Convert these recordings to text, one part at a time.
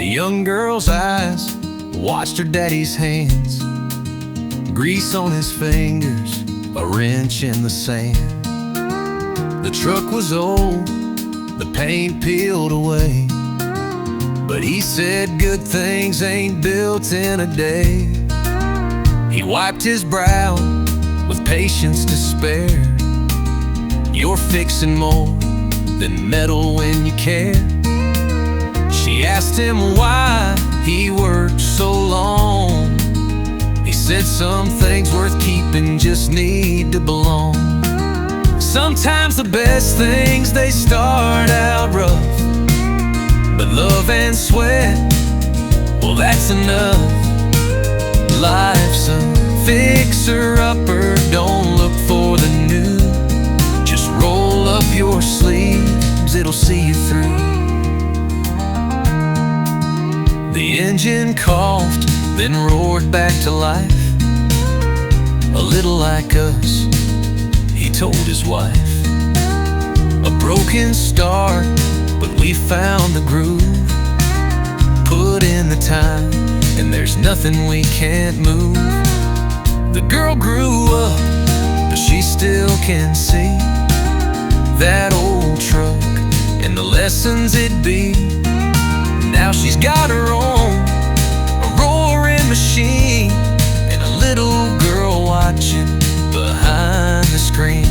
young girl's eyes watched her daddy's hands, grease on his fingers, a wrench in the sand. The truck was old, the paint peeled away, but he said good things ain't built in a day. He wiped his brow with patience to spare. You're fixing more than metal when you care. She asked him why he worked so long. He said some things worth keeping just need to belong. Sometimes the best things, they start out rough, but love and sweat, well, that's enough. Life's a fixer-upper, don't look for the new. Just roll up your sleeves, it'll see you through. The engine coughed, then roared back to life. A little like us, he told his wife. A broken start, but we found the groove. Put in the time, and there's nothing we can't move. The girl grew up, but she still can see that old truck and the lessons it'd be. Now she's got her own, a roaring machine, and a little girl watching behind the screen.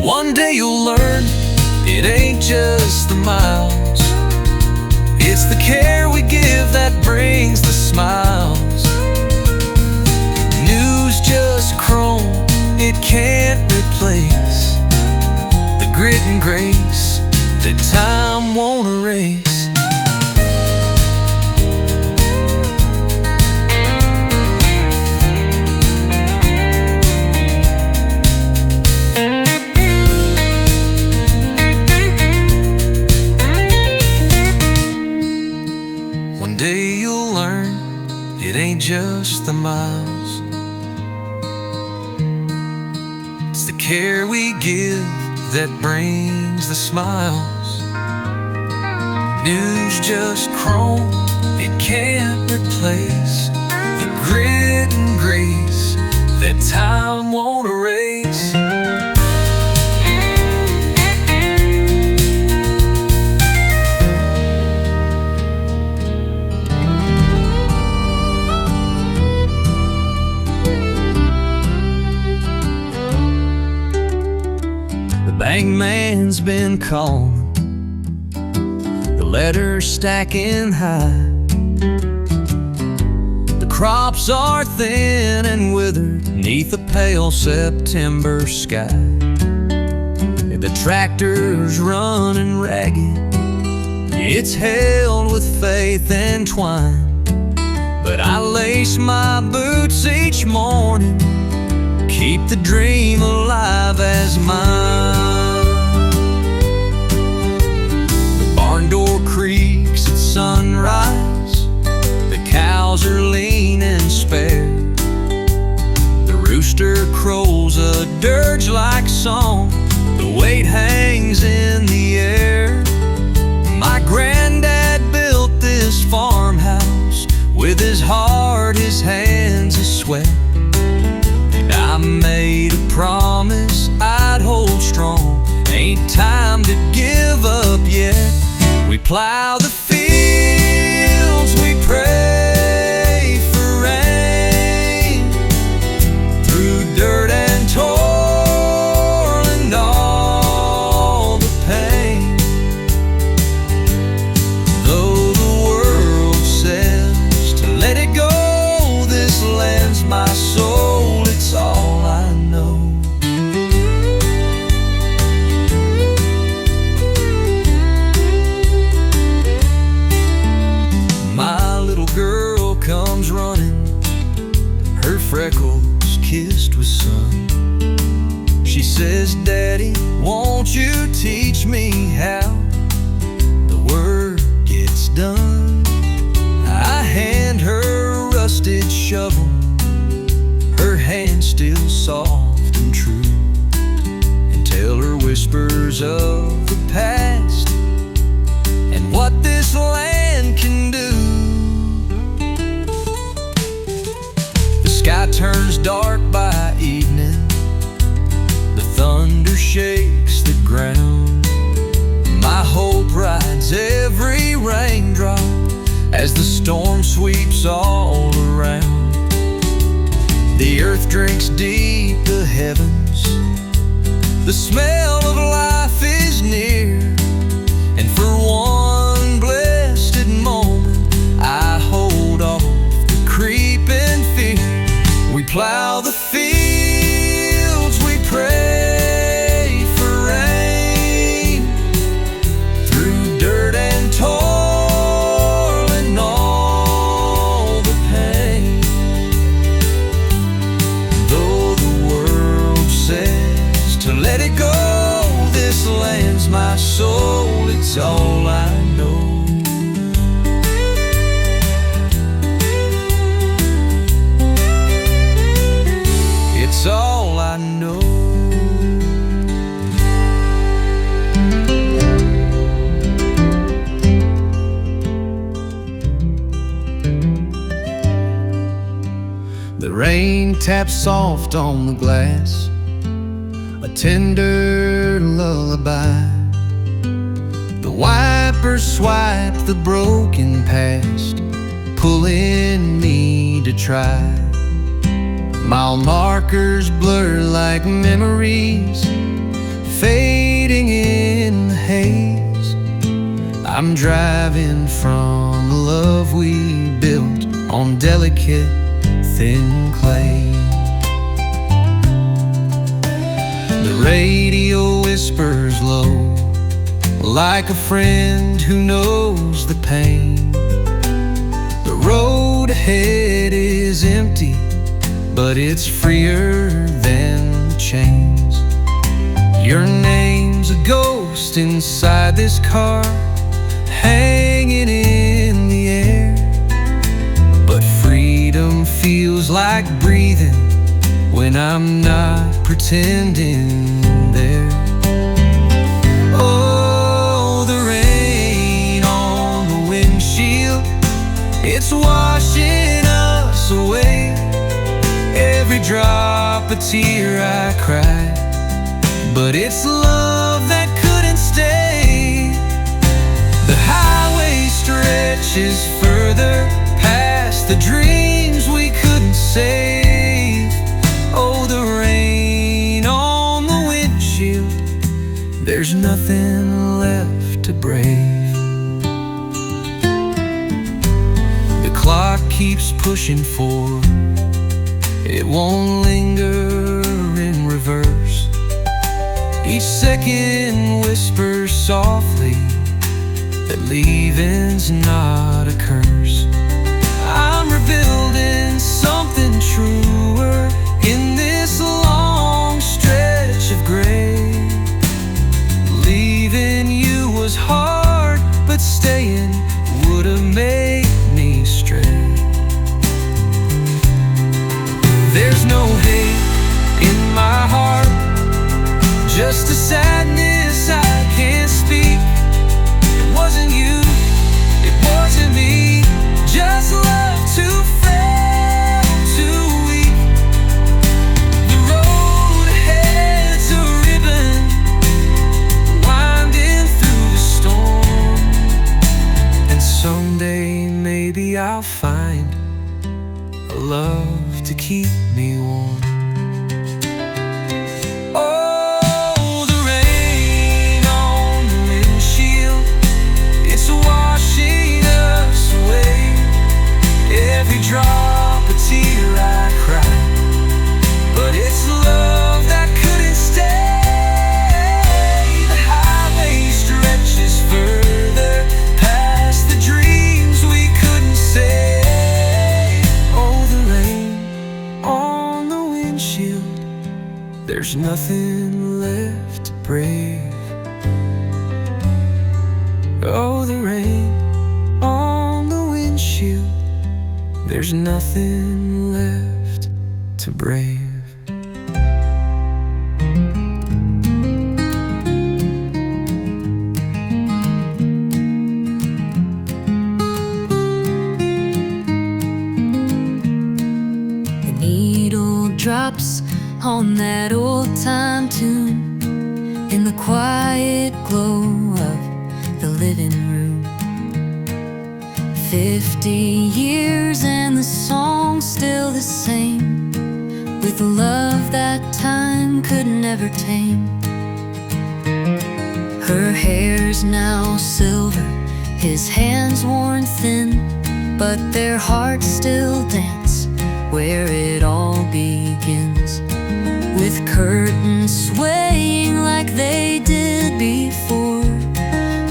One day you'll learn, it ain't just the miles, it's the care we give that brings the smiles. New's just chrome, it can't replace the grit and grace that time won't erase. One day you'll learn, it ain't just the miles, it's the care we give that brings the smiles. New's just chrome, it can't replace the grit and grace that time won't erase. Bank man's been calling, the letters stacking high. The crops are thin and withered neath a pale September sky. The tractor's running ragged, it's held with faith and twine. But I lace my boots each morning, keep the dream alive as mine. The barn door creaks at sunrise, the cows are lean and spare. The rooster crows a dirge-like song, the weight hangs in the air. My granddad built this farmhouse with his heart, his hands, his sweat. I made a promise I'd hold strong, ain't time to give up yet. We plow the fields, we pray for rain, through dirt and toil and all the pain. Though the world says to let it go, this land's my soul, it's all I know. My little girl comes running, her freckles kissed with sun. She says, Daddy, won't you teach me how the work gets done? I hand her a rusted shovel, her hand still soft and true, and tell her whispers of the past and what this land can catches every raindrop as the storm sweeps all around. The earth drinks deep the heavens. The smell of life is near, and for one blessed moment I hold off the creeping fear. We plow the fields, we pray for rain, through dirt and toil and all the pain. Though the world says to let it go, this land's my soul, it's all I know. It's all I know. The rain taps soft on the glass, a tender lullaby. The wipers swipe the broken past, pulling me to try. Mile markers blur like memories, fading in the haze. I'm driving from a love we built on delicate, thin clay. The radio whispers low, like a friend who knows the pain. The road ahead is empty, but it's freer than the chains. Your name's a ghost inside this car, hanging in the air. But freedom feels like breathing when I'm not pretending there. Oh, the rain on the windshield, it's washing us away. Every drop a tear I cry, but it's love that couldn't stay. The highway stretches further past the dreams we couldn't save. Oh, the rain on the windshield, there's nothing left to brave. The clock keeps pushing forward, it won't linger in reverse. Each second whispers softly that leaving's not a curse. I'm rebuilding something truer in this long stretch of gray. Leaving you was hard, but staying would have made me stray. There's no hate in my heart, just a sadness I can't speak. It wasn't you, it wasn't me, just love too frail, too weak. The road ahead's a ribbon winding through the storm, and someday maybe I'll find a love to keep me warm. Oh, the rain on the windshield, it's washing us away. Every drop a tear I cry, but it's love that couldn't stay. The highway stretches further past the dreams we couldn't save. Oh, the rain on the windshield, there's nothing left to brave. Oh, the rain on the windshield, there's nothing left to brave. The needle drops on that old time tune in the quiet glow of the living room. 50 years and the song's still the same, with love that time could never tame. Her hair's now silver, his hands worn thin, but their hearts still dance where it all begins. With curtains swaying like they did before,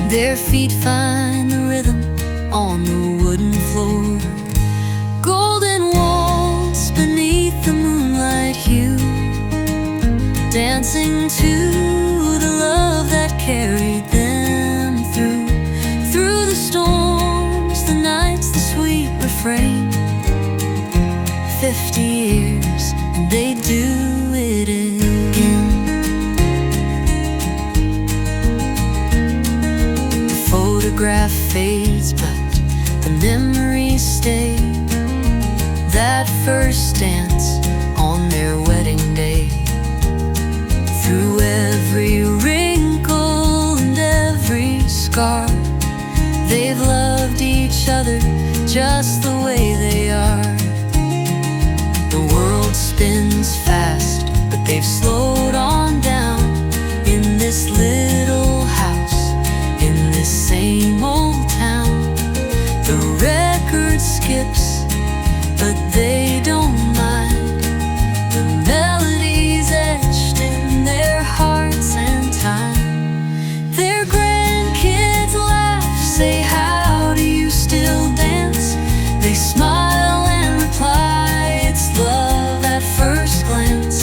their feet find the rhythm on the wooden floor. Golden waltz beneath the moonlight hue, dancing to the love that carried them through the storms, the nights, the sweet refrain. 50 years and they do it again. The photograph fades, but the memories stay. That first dance on their wedding day. Through every wrinkle and every scar, they've loved each other just the way they are. The world spins fast, but they've slowed on down in this little house, in this same old town. The record skips, but they don't mind. The melodies etched in their hearts and time. Their grandkids laugh, say, "How do you still dance?" They smile and reply, "It's love at first glance."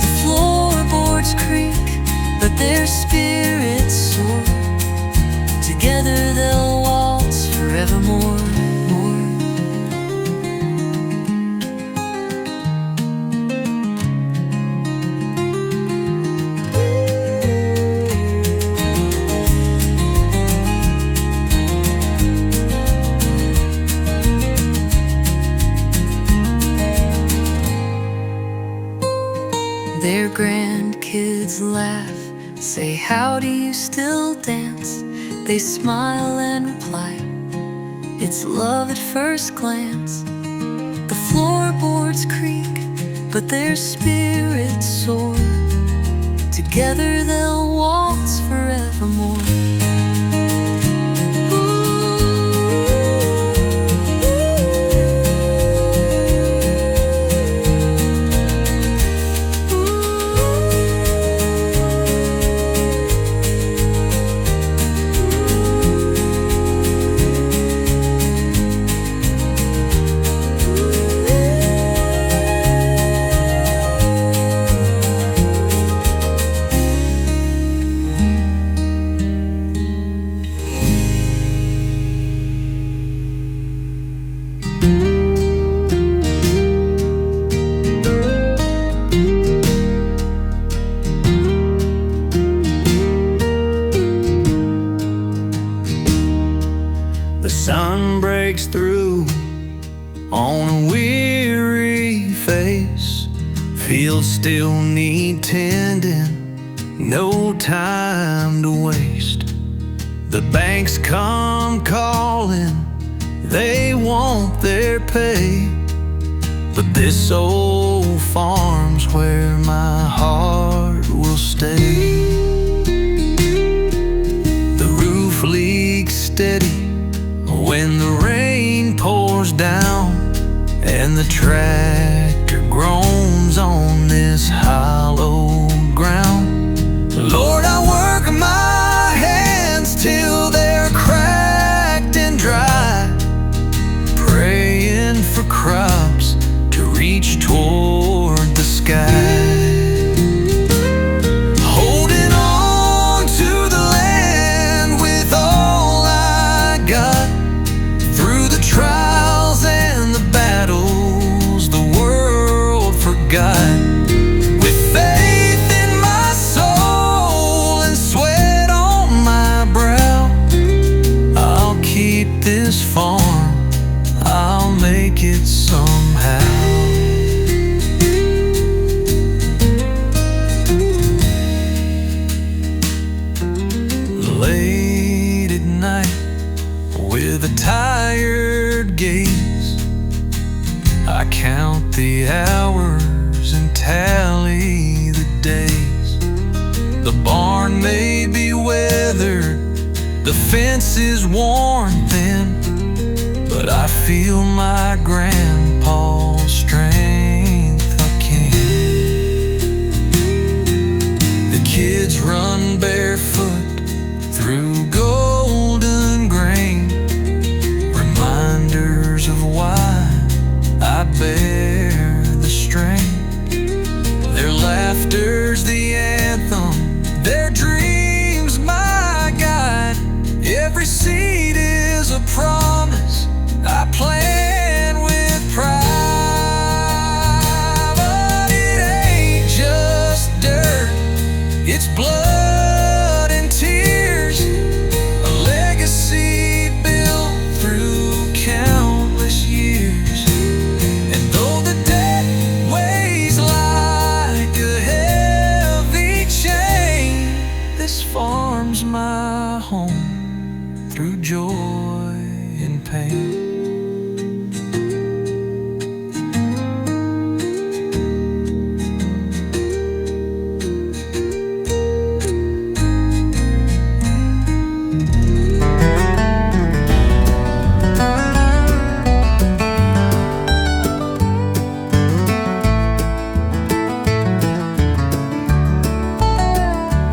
The floorboards creak, but their spirits soar. Together they'll waltz forevermore. Their grandkids laugh, say, "How do you still dance?" They smile and reply, "It's love at first glance." The floorboards creak, but their spirits soar. Together they'll waltz forevermore. The sun breaks through on a weary face. Fields still need tending, no time to waste. The banks come calling, they want their pay. But this old farm's where my heart will stay. The roof leaks steady when the rain pours down, and the tractor groans on this hallowed ground. Lord, I work my hands till they're cracked and dry, praying for crops to reach toward the sky. Holding on to the land with all I got, through the trials and the battles the world forgot. With faith in my soul and sweat on my brow, I'll keep this farm, I'll make it somehow. Late at night with a tired gaze. I count the hours and tally the days. The barn may be weathered, the fence is worn thin, but I feel my grandpa's strength again. The kids run barefoot through golden grain, reminders of why I bear the strain. Their laughter's the anthem, their dreams my guide. Every seed is a promise I plan with pride. But it ain't just dirt, it's blood and tears, a legacy built through countless years. And though the debt weighs like a heavy chain, this farm's my home through joy and pain.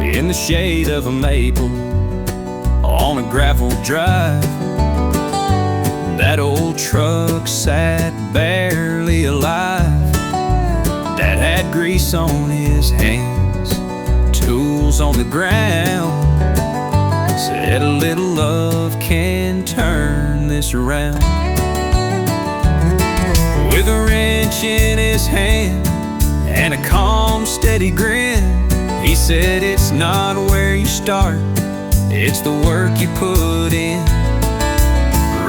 In the shade of a maple on a gravel drive, that old truck sat barely alive. Dad had grease on his hands, tools on the ground. Said a little love can turn this around. With a wrench in his hand and a calm, steady grin, he said it's not where you start, it's the work you put in.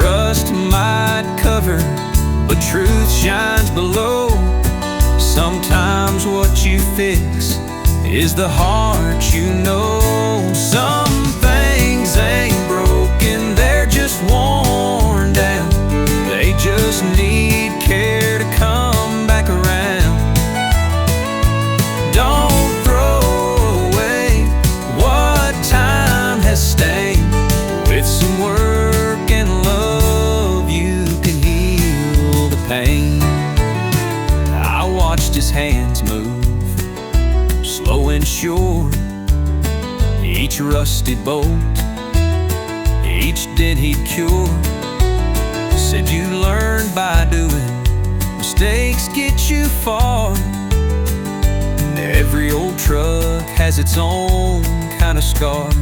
Rust might cover, but truth shines below. Sometimes what you fix is the heart you know. Some things ain't broken, they're just worn down. They just need care to come back around. Don't throw away what time has stained. With some work and love, you can heal the pain. I watched his hands move, slow and sure. Each rusted bolt, each dent he'd cure. Said you learn by doing, mistakes get you far. Every old truck has its own kind of scars.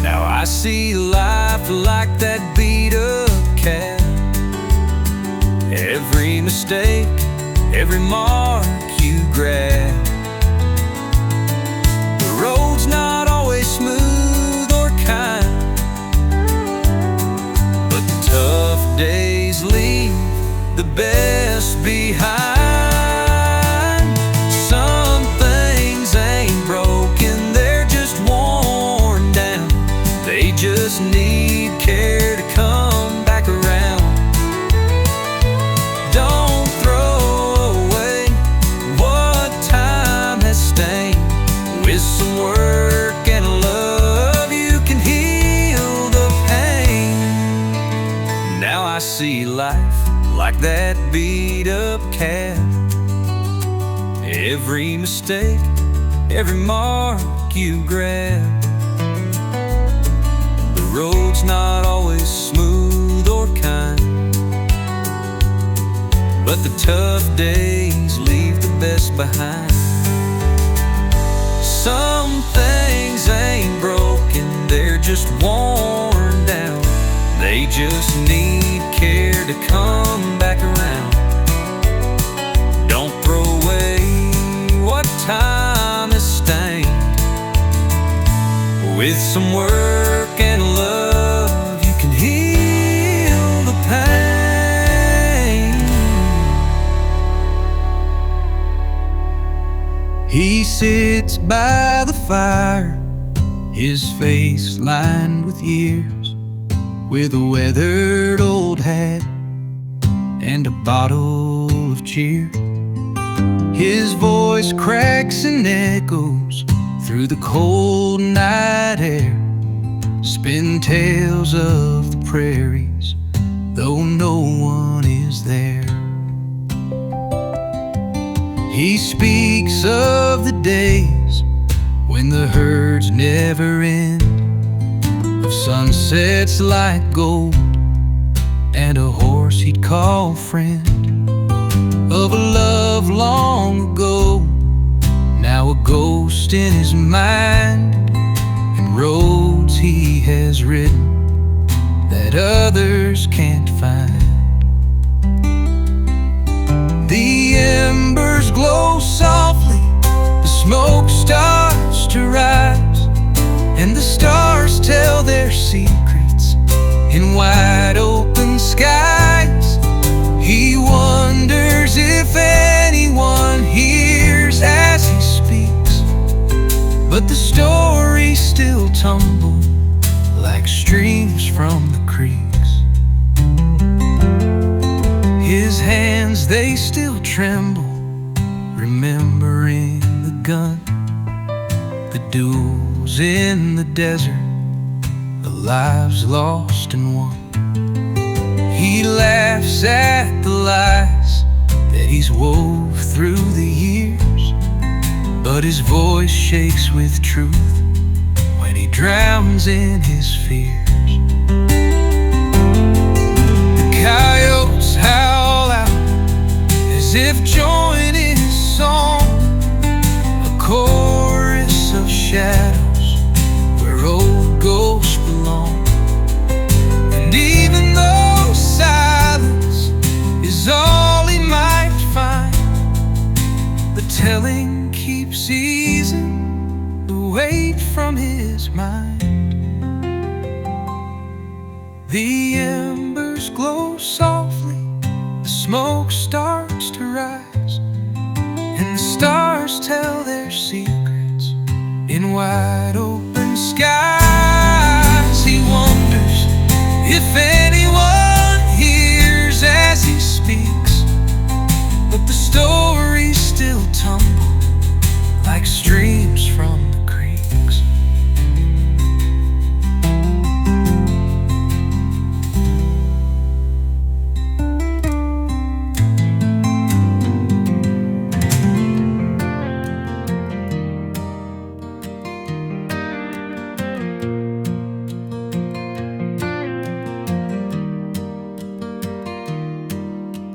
Now I see life like that beat up cat. Every mistake, every mark you grab. The road's not always smooth or kind, but the tough days leave the best behind. Some things ain't broken, they're just worn down. They just need care to come back around. Don't throw away what time has stained. With some work and love, you can heal the pain. Now I see life like that beat up cat. Every mistake, every mark you grab. The road's not always smooth or kind, but the tough days leave the best behind. Some things ain't broken, they're just worn down. They just need care to come back around. Don't throw away what time has stained. With some work and love, you can heal the pain. He sits by the fire, his face lined with years. with a weathered old hat and a bottle of cheer. His voice cracks and echoes through the cold night air, spin tales of the prairies, though no one is there. He speaks of the days when the herds never end, of sunsets like gold and a horse he'd call friend, of a love long ago, now a ghost in his mind, and roads he has ridden that others can't find. The embers glow softly, the smoke starts to rise, and the stars tell their secrets in wide open skies. He wonders if anyone hears as he speaks, but the stories still tumble like streams from the creeks. His hands, they still tremble, remembering the gun, the duels in the desert, the lives lost and won. He laughs at the lies that he's wove through the years, but his voice shakes with truth when he drowns in his fears. The coyotes howl out as if joining his song, a chorus of shadows where old ghosts belong. And even though silence is all he might find, the telling keeps easing the weight from his mind. The embers glow softly, the smoke starts to rise, and the stars tell their secrets in wide open skies. He wonders if anyone hears as he speaks, but the stories still tumble like streams from the creeks.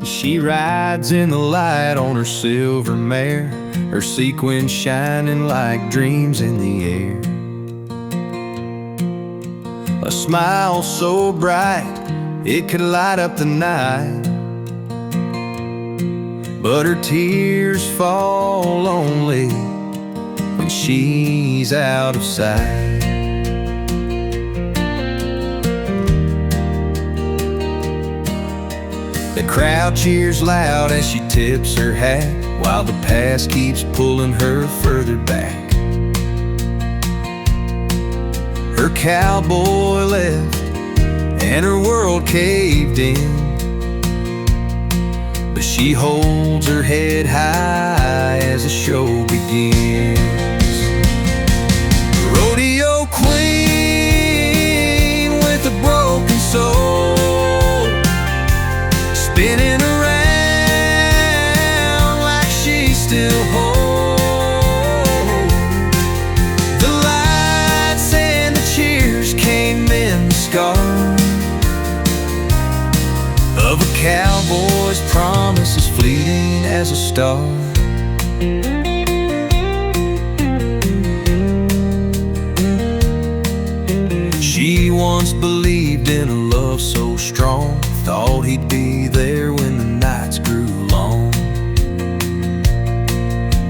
She rides in the light on her silver mare, her sequins shining like dreams in the air. A smile so bright it could light up the night, but her tears fall only when she's out of sight. The crowd cheers loud as she tips her hat, while the past keeps pulling her further back. Her cowboy left and her world caved in, but she holds her head high as the show begins. Rodeo queen with a broken soul, spinning around like she still holds. The lights and the cheers can't mend the scar of a cowboy's promise as fleeting as a star. She once believed in a love so strong, thought he'd be there when the nights grew long.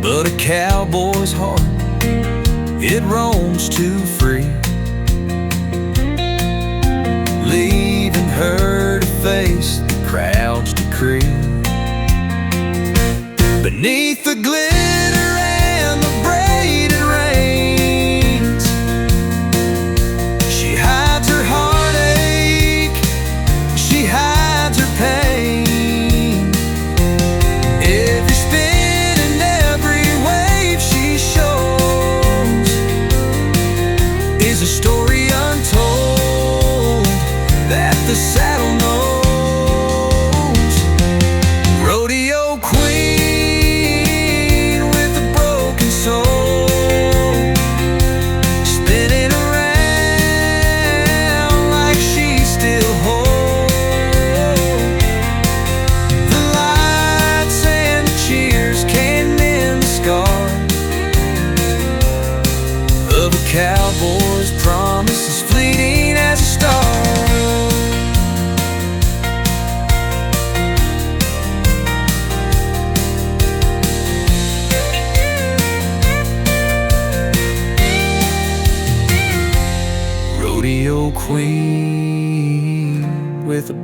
But a cowboy's heart, it roams too free, leaving her to face the crowd's decree. Beneath the glitter and the braided reins, she hides her heartache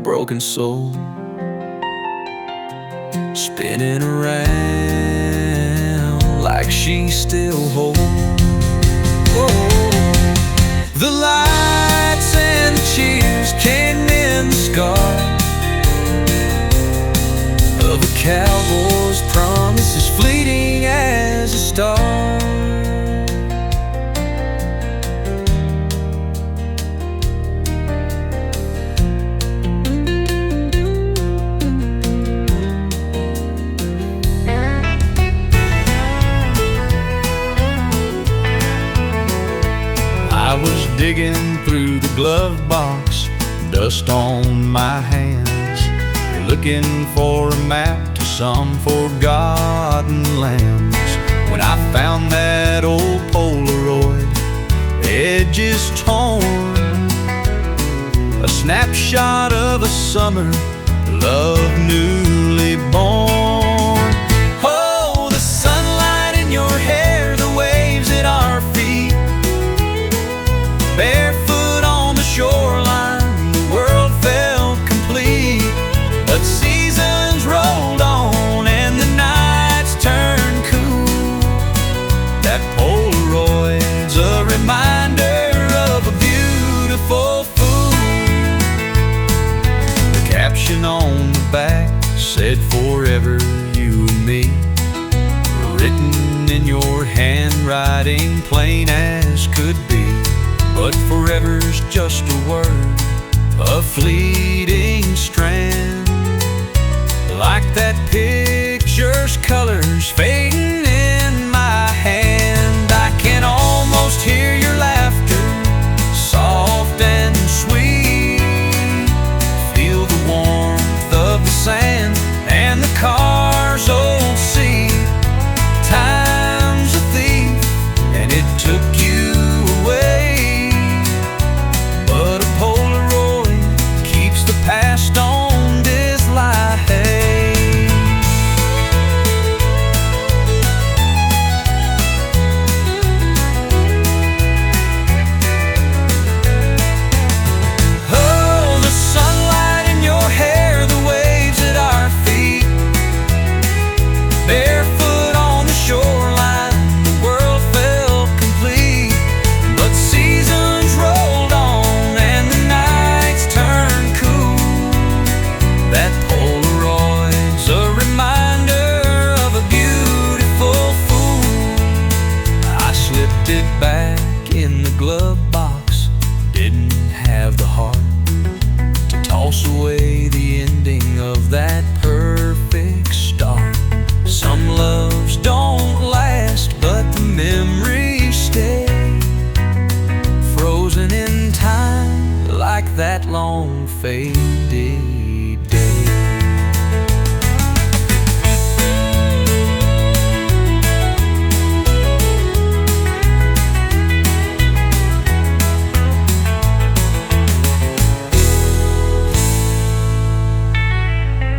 broken soul, spinning around like she still holds. The lights and the cheers can't mend the scar of a cowboy's promise, as fleeting as a star. I was digging through the glove box, dust on my hands, looking for a map to some forgotten lands, when I found that old Polaroid, edges torn, a snapshot of a summer, love newly born. Oh, the sunlight in your hair, the waves at our feet, barefoot on the shoreline, the world felt complete. But seasons rolled on and the nights turned cool. That Polaroid's a reminder of a beautiful fool. The caption on the back said, "Forever, you and me," written in your handwriting, plain as could be. But forever's just a word, a fleeting strand, like that picture's colors fading in my hand. I can almost hear your laughter, soft and sweet. Feel the warmth of the sand and the car's old seat. Time's a thief and it took you away, but a Polaroid keeps the past on display. Oh, the sunlight in your hair, the waves at our feet, barefoot on the shoreline, the world felt complete. But seasons rolled on and the nights turned cool. That Polaroid's a reminder of a beautiful fool. I slipped it back in the glove box, didn't have the heart to toss away the ending of that perfect start. Some loves don't last, but the memories stay, frozen in time like that long faded day.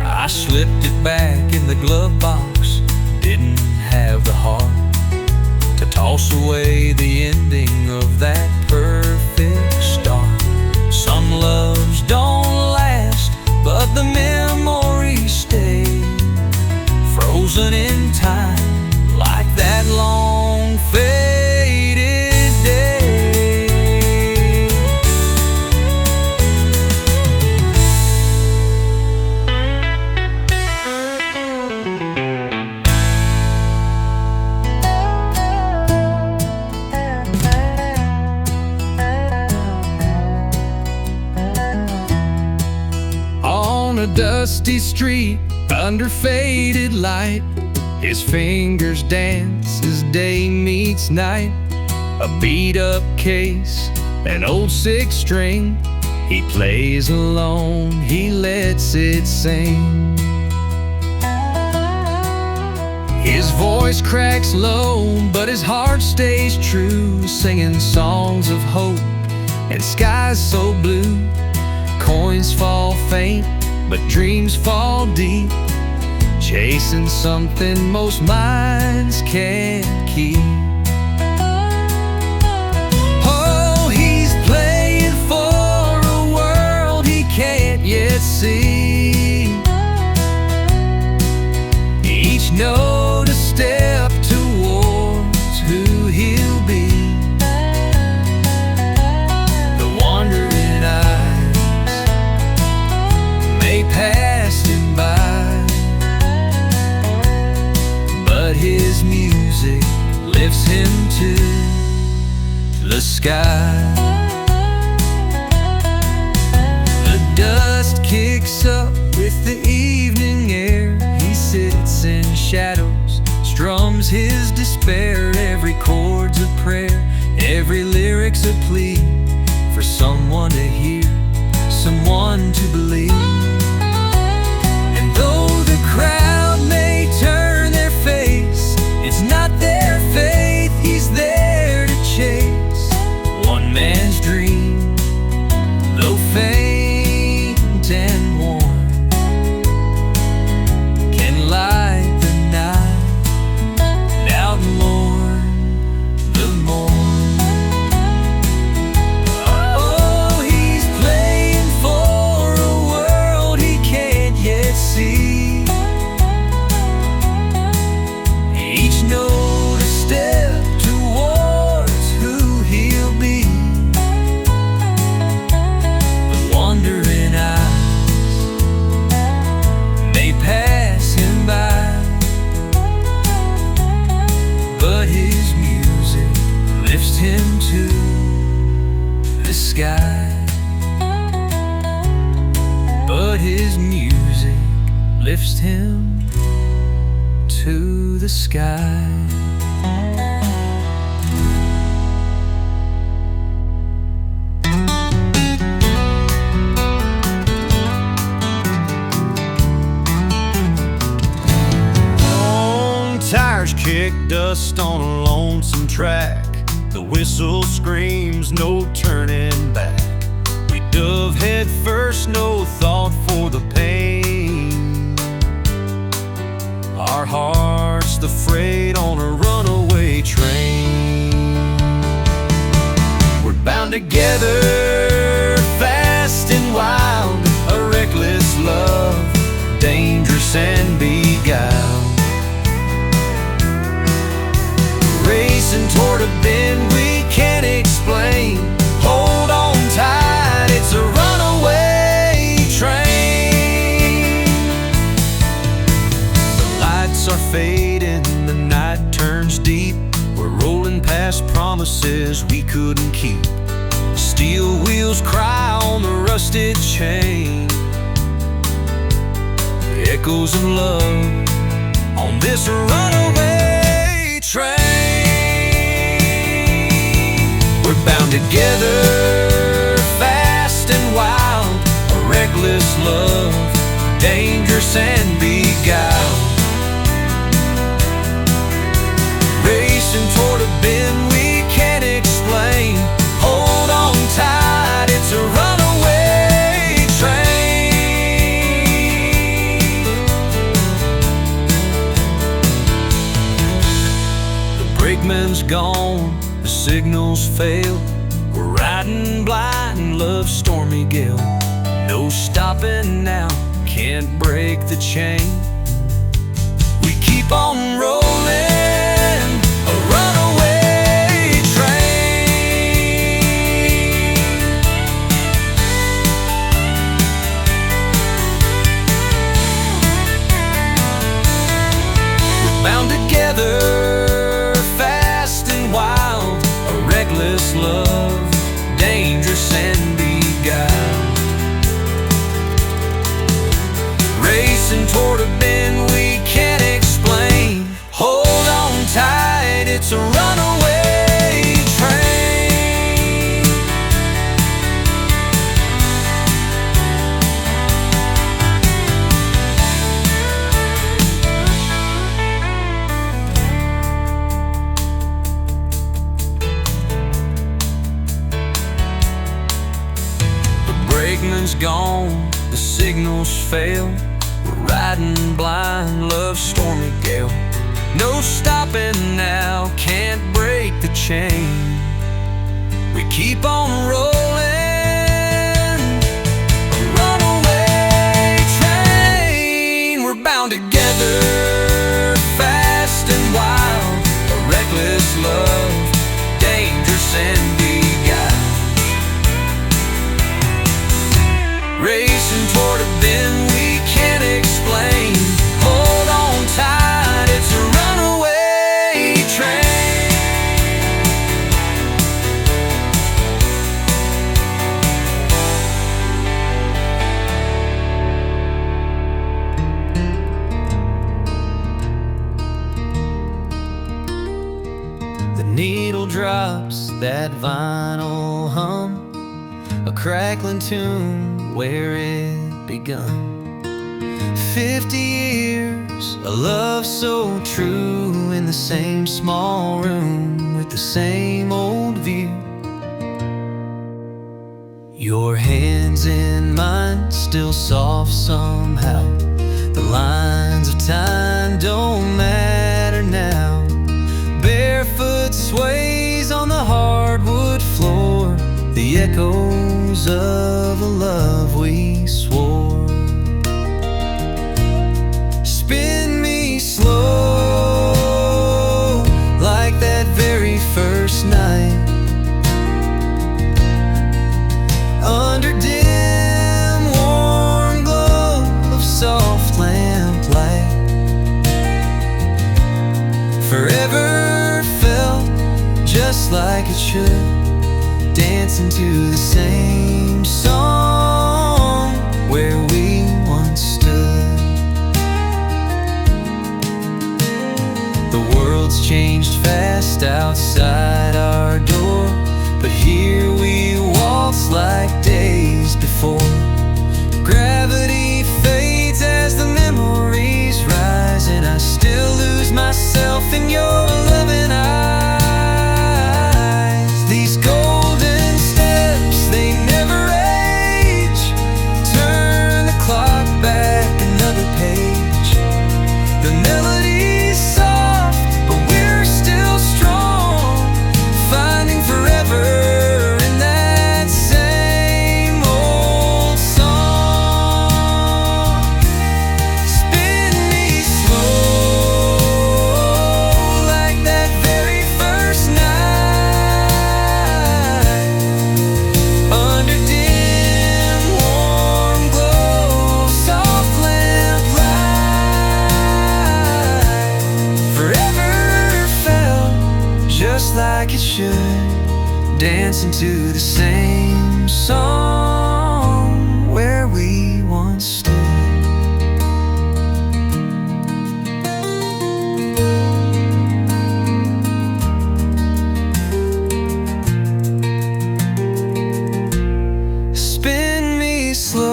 I slipped it back in the glove box, didn't have the heart to toss away the ending of that perfect start. Some loves don't last, but the memories stay, frozen in time like that long faded day. On a dusty street, under faded light, his fingers dance as day meets night. A beat-up case, an old six string, he plays alone, he lets it sing. His voice cracks low, but his heart stays true, singing songs of hope and skies so blue. Coins fall faint, but dreams fall deep, chasing something most minds can't keep. Oh, he's playing for a world he can't yet see. with the evening air. He sits in shadows, strums his despair. Every chord's a prayer, every lyric's a plea for someone to hear, someone to believe. And though the crowd may turn their face, it's not their faith he's there to chase. One man's dream, though faint and warm, can light the night and outmourn the morn. Oh, he's playing for a world he can't yet see. Each note a step towards who he'll be. But wandering eyes may pass him by, but his music lifts him to the sky. But his music lifts him to the sky. Long tires kick dust on a lonesome track. The whistle screams, no turning back. We dove head first, no thought for the pain. Our hearts the freight on a runaway train. We're bound together, fast and wild, a reckless love, dangerous and beguiled. Racing toward a bend we can't explain. Hold on tight, it's a runaway train. The lights are fading, the night turns deep. We're rolling past promises we couldn't keep. Steel wheels cry on the rusted chain. Echoes of love on this runaway train. We're bound together, fast and wild, a reckless love, dangerous and beguiled. Racing toward a bend we can't explain. Hold on tight, it's a runaway train. The brakeman's gone, the signals fail. We're riding blind, love's stormy gale. No stopping now, can't break the chain. We keep on rolling, a runaway train. We're bound together, fast and wild, a reckless love, dangerous and beguiled. Racing toward a bend we can't explain. Hold on tight, it's a runaway train. The brakeman's gone, the signals fail. We're riding blind, love's stormy gale. No stopping now, can't break the chain. We keep on rolling, a runaway train. We're bound together, fast and wild, a reckless love, dangerous and beguiled. Racing toward a bend we can't explain. Hold on tight, it's a runaway train. drops that vinyl hum, a crackling tune where it begun. 50 years, a love so true, in the same small room with the same old view. Your hands in mine, still soft somehow. The lines of time don't matter now. Barefoot sways on the hardwood floor, the echoes of a love we swore. Spin me slow, like that very first night, under dim, warm glow of soft lamplight. Forever felt just like it should, dancing to the same song where we once stood. The world's changed fast outside our door, but here we waltz like days before. Gravity fades as the memories rise, and I still lose myself in your loving eyes. These golden steps, they never age. Turn the clock back another page. The melody's soft, but we're still strong, finding forever in that same old song. Spin me slow, like that very first night, under dim, warm glow, soft lamplight. Forever felt just like it should, dancing to the same song where we once stood. Spin me slow,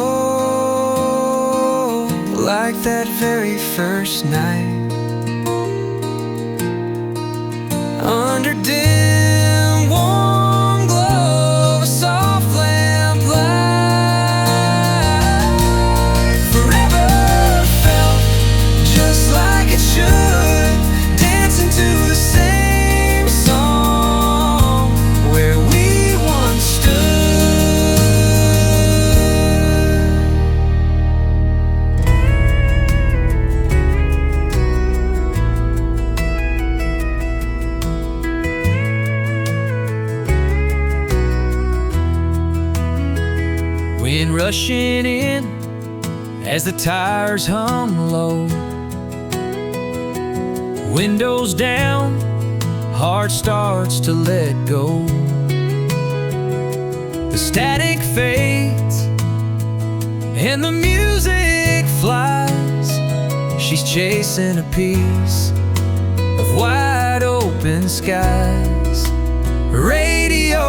like that very first night, under dim, warm glow, a soft lamplight. Forever felt just like it should, dancing to the same song where we once stood. Wind rushing in as the tires hum low. Windows down, heart starts to let go. The static fades and the music flies. She's chasing a piece of wide open skies. Radio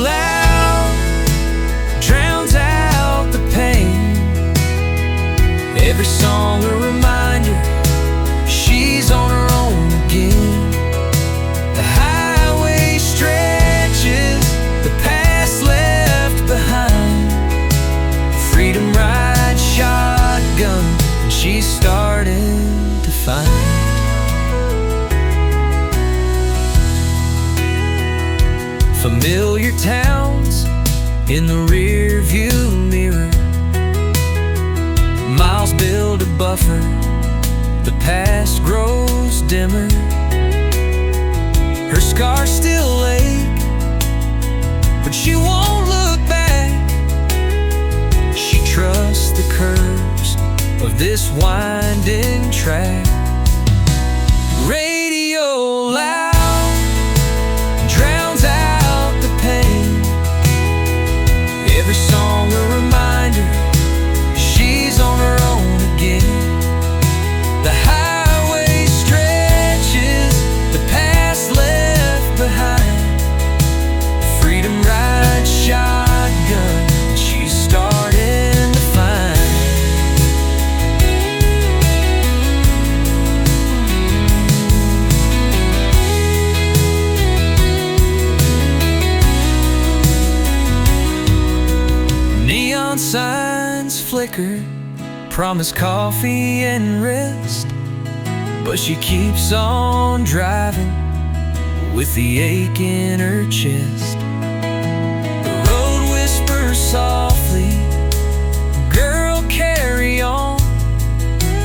loud drowns out the pain. Every song a reminder, she's on her own again. The highway stretches, the past left behind. Freedom ride shotgun, and she's starting to find. Familiar towns in the rear view mirror. Miles build a buffer, the past grows dimmer. Her scars still ache, but she won't look back. She trusts the curves of this winding track. Radio loud drowns out the pain. Every song a reminder, she's on her own again. The highway stretches, the past left behind. record, promised coffee and rest, but she keeps on driving with the ache in her chest. The road whispers softly, girl, carry on.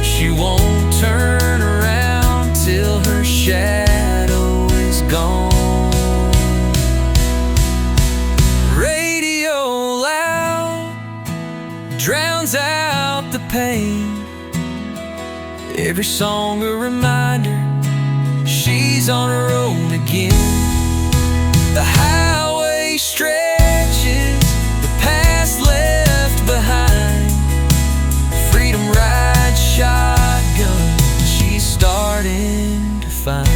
She won't turn around till her shadow is gone. Radio loud drowns out the pain. Every song a reminder, she's on her own again. The highway stretches, the past left behind. Freedom ride shotgun, she's starting to find.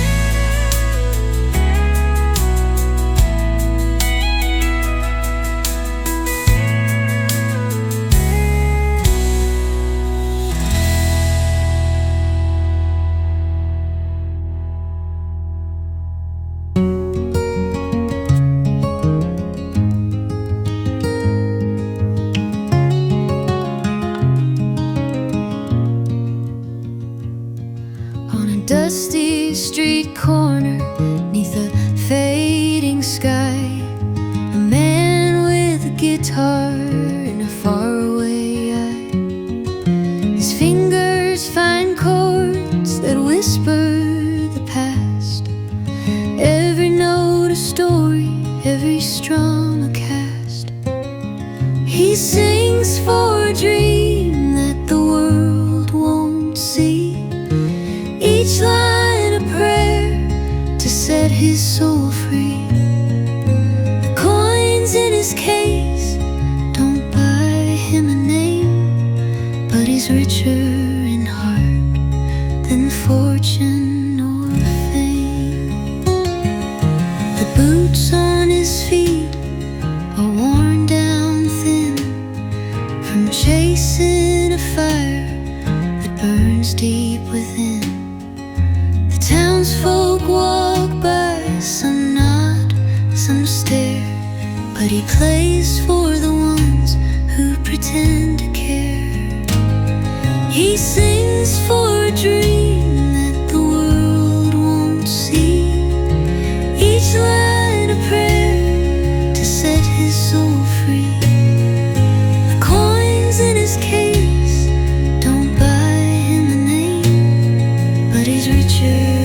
Dusty street corner, neath a fading sky, a man with a guitar and a faraway eye. His fingers find chords that whisper the past. Every note a story, every strum a cast. He sings for a dream that the world won't see. Each line a prayer to set his soul free. The coins in his case don't buy him a name, but he's richer in heart than fortune or fame. The boots on his feet are worn down thin from chasing a fire that burns deep within. Townsfolk walk by, some nod, some stare, but he plays for the ones who pretend to care. He sings for a dream that the world won't see. Each line a prayer to set his soul free. The coins in his case don't buy him a name, but he's richer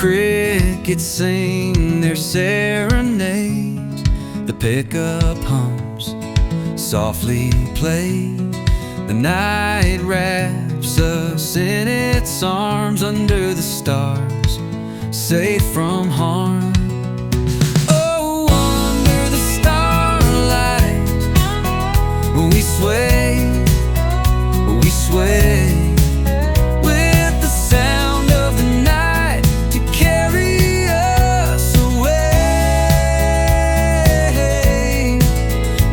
crickets sing their serenades. The pickup hums, softly play. The night wraps us in its arms under the stars. safe from harm. Oh, under the starlight, we sway, we sway, with the sound of the night to carry us away.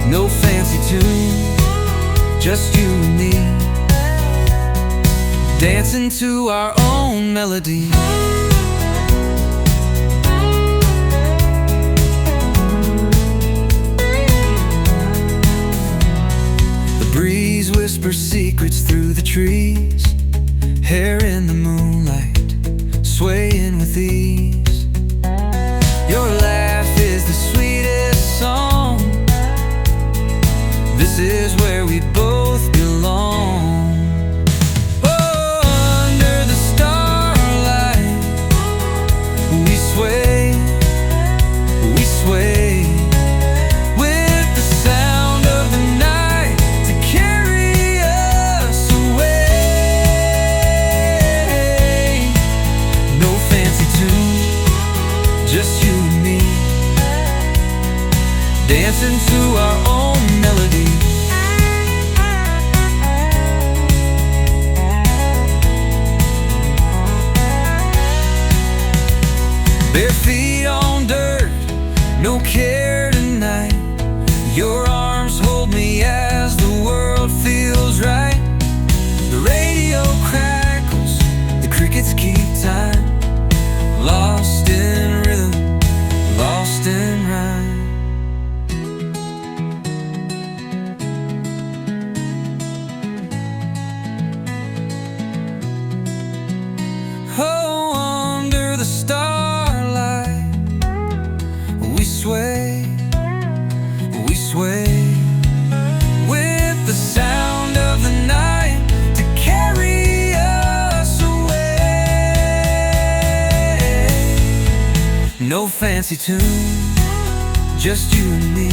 No fancy tune, just you and me, dancing to our own melody. The breeze whispers secrets through the trees, hair in the moonlight, swaying with ease. Your laugh is the sweetest song. This is where we both belong. Oh, under the starlight, we sway, we sway, with the sound of the night to carry us away. No fancy tune, just you and me, dancing to our own melody. Bare feet on dirt, no care tonight. Your arms hold me as the world feels right. The radio crackles, the crickets keep time. Lost in rhythm, lost in rhyme. Oh, under the starlight, we sway, we sway, with the sound of the night to carry us away. No fancy tune, just you and me,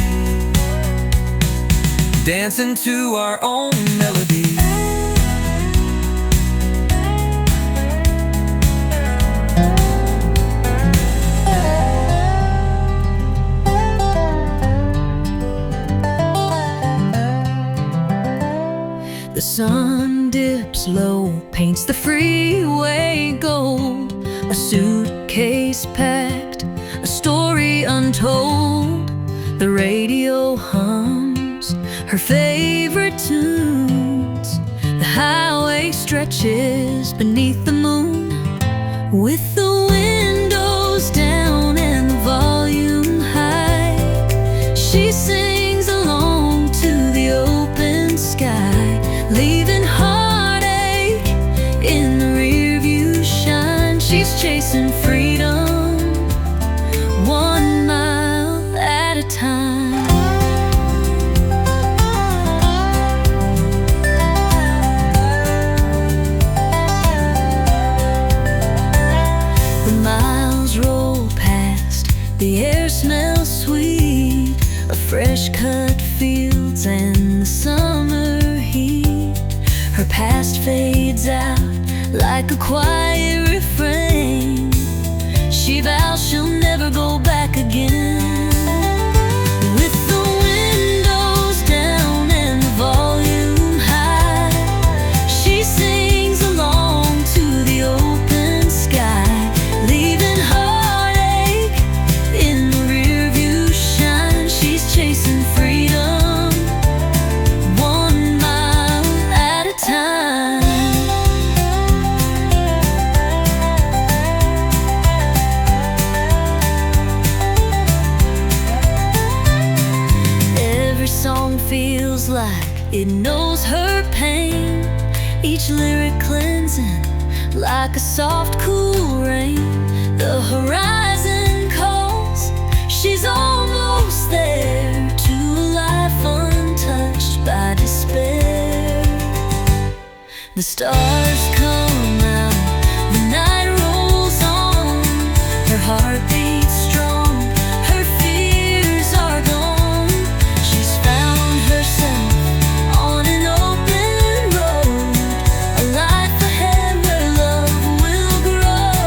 dancing to our own melody. The sun dips low, paints the freeway gold. A suitcase packed, a story untold. The radio hums her favorite tunes. The highway stretches beneath the moon, with the windows down and the volume high. She sings along to the open sky, leaving heartache in the rearview shine. She's chasing freedom, 1 mile at a time. The miles roll past, the air smells sweet of fresh cut fields and the summer heat. Her past fades out like a quiet refrain. She vows she'll never go back again. With the windows down and the volume high, she sings along to the open sky, leaving heartache in the rearview shine. She's chasing freedom, 1 mile at a time. Every song feels like it knows her pain, each lyric cleansing like a soft, cool rain. The horizon calls, she's almost there, to a life untouched by despair. The stars come out, the night rolls on. Her heart beats strong, her fears are gone. She's found herself on an open road, a life ahead where love will grow.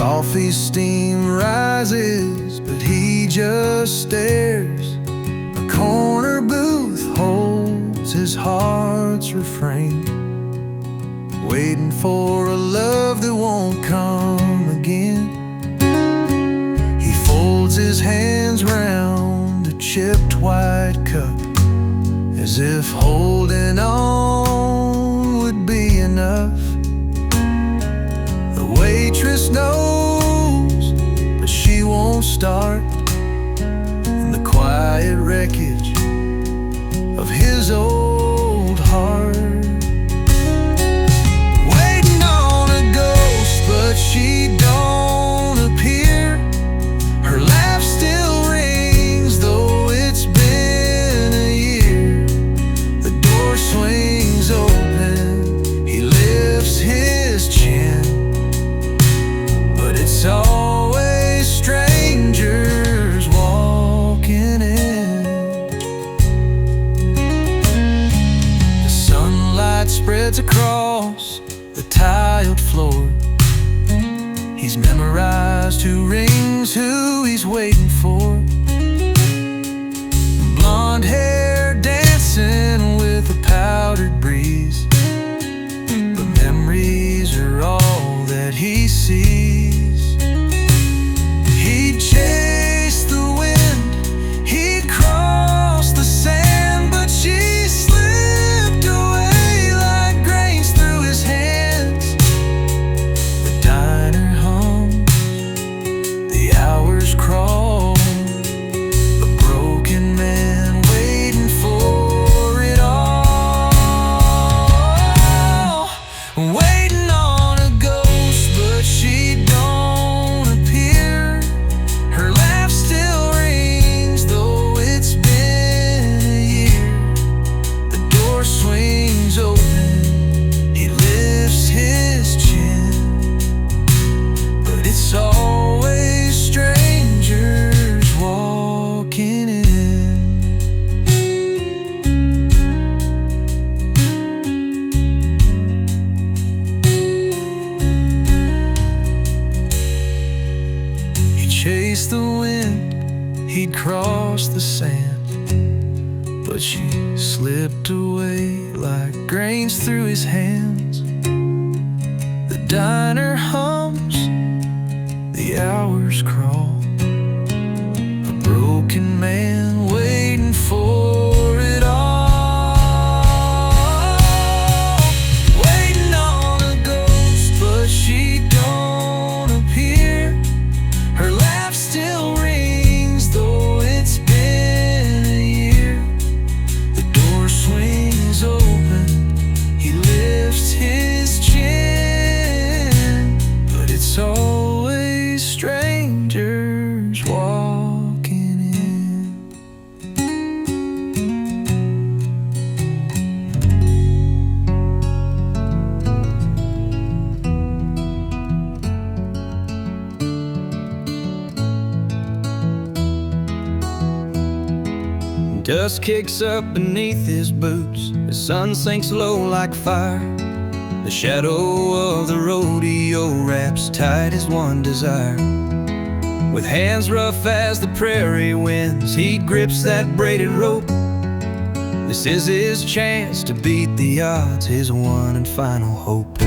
coffee steam rises, but he just stares. A corner booth holds his heart's refrain, waiting for a love that won't come again. He folds his hands round a chipped white cup, as if holding on would be enough. The waitress knows, but she won't start. In the quiet wreckage of his old heart, waiting on a ghost, but she don't appear. Her laugh still rings, though it's been a year. The door swings open, he lifts his chin, but it's always strangers walking in. The sunlight spreads across the tiled floor. He's memorized who rings, who he's waiting for. Blonde hair dancing with a powdered breeze, but memories are all that he sees. He'd chase the wind, he'd cross the sand, but she slipped away like grains through his hands. The diner hums, the hours crawl, a broken man waiting for it all. Waiting on a ghost, but she don't appear. Her laugh still rings, though it's been a year. The door swings open, he lifts his chin, but it's always strangers walking in. He'd chase the wind, he'd cross the sand, but she slipped away like grains through his hands. The diner hums, the hours crawl, a broken man waiting for it all. Waiting on a ghost, but she don't appear. Her laugh still rings, though it's been a year. The door swings open, he lifts his chin, but it's always strangers walking in. Dust kicks up beneath his boots, the sun sinks low like fire. The shadow of the rodeo wraps tight as one desire. With hands rough as the prairie winds, he grips that braided rope. This is his chance to beat the odds, his one and final hope.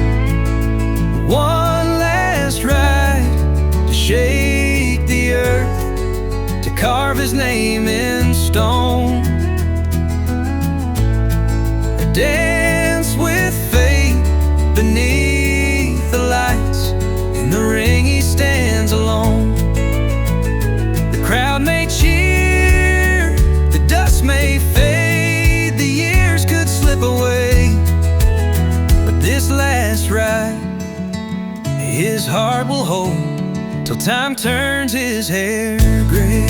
One last ride to shake the earth, to carve his name in stone, a dance with fate beneath the lights. In the ring he stands alone. The crowd may cheer, the dust may fade, the years could slip away, but this last ride his heart will hold till time turns his hair gray.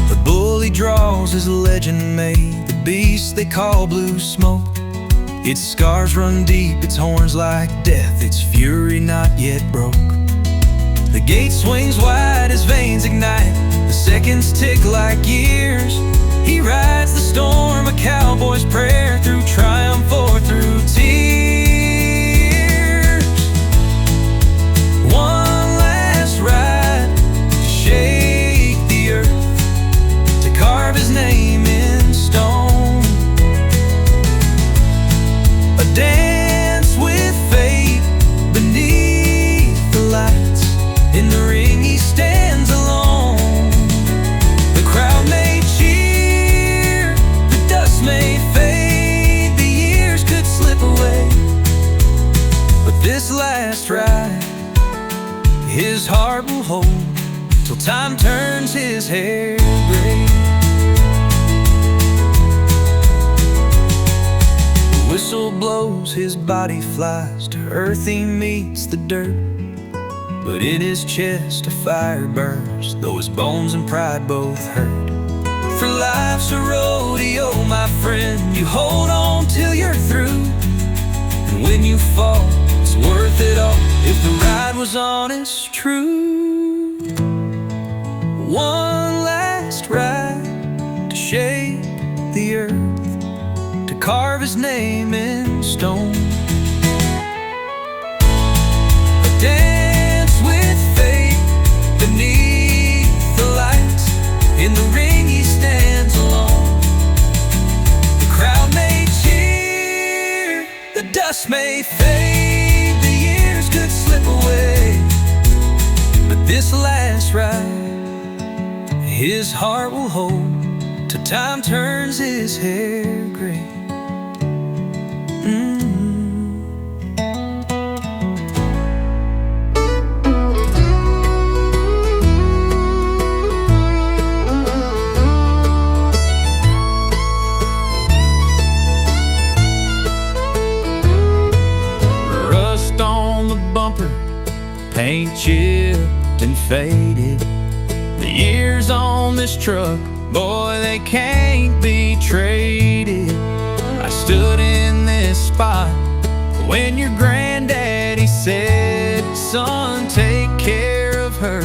The bull he draws is a legend made, the beast they call blue smoke. Its scars run deep, its horns like death, its fury not yet broke. The gate swings wide, his veins ignite, the seconds tick like years. He rides the storm, a cowboy's prayer, through triumph or through tears. One last ride to shake the earth, to carve his name in stone. A dance with fate beneath the lights. In the ring he stands alone. The crowd may cheer, the dust may fade, the years could slip away, but this last ride his heart will hold till time turns his hair gray. The whistle blows, his body flies to earth, he meets the dirt, but in his chest a fire burns, though his bones and pride both hurt. For life's a rodeo, my friend, you hold on till you're through, and when you fall, it's worth it all if the ride was honest, true. One last ride to shape the earth, to carve his name in stone. A dance with fate beneath the lights. In the ring he stands alone. The crowd may cheer, the dust may fade, the years could slip away, but this last ride his heart will hold till time turns his hair gray. Rust on the bumper, paint chipped and faded. The years on this truck, boy, they can't be traded. I stood in this spot when your granddaddy said, son, take care of her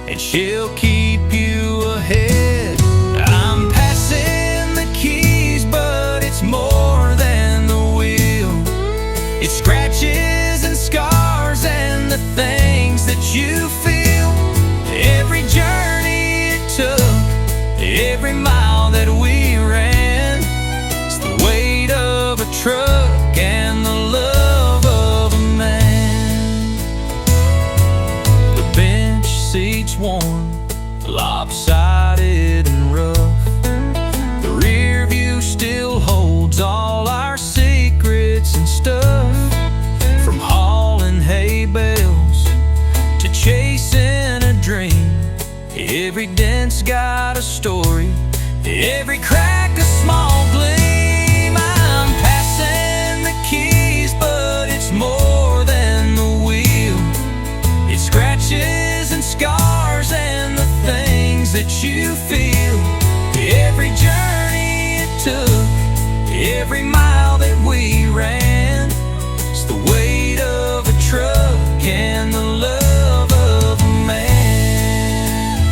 and she'll keep you ahead. I'm passing the keys, but it's more than the wheel. It's scratches and scars and the things that you feel. Every journey it took, every mile that we ran, it's the weight of a truck and the love of a man. The bench seats worn, lopsided and rough. The rear view still holds all our secrets and stuff. From hauling hay bales to chasing a dream, every dent's got a story, every crack a small gleam. I'm passing the keys, but it's more than the wheel. It's scratches and scars and the things that you feel. Every journey it took, every mile that we ran, it's the weight of a truck and the love of a man.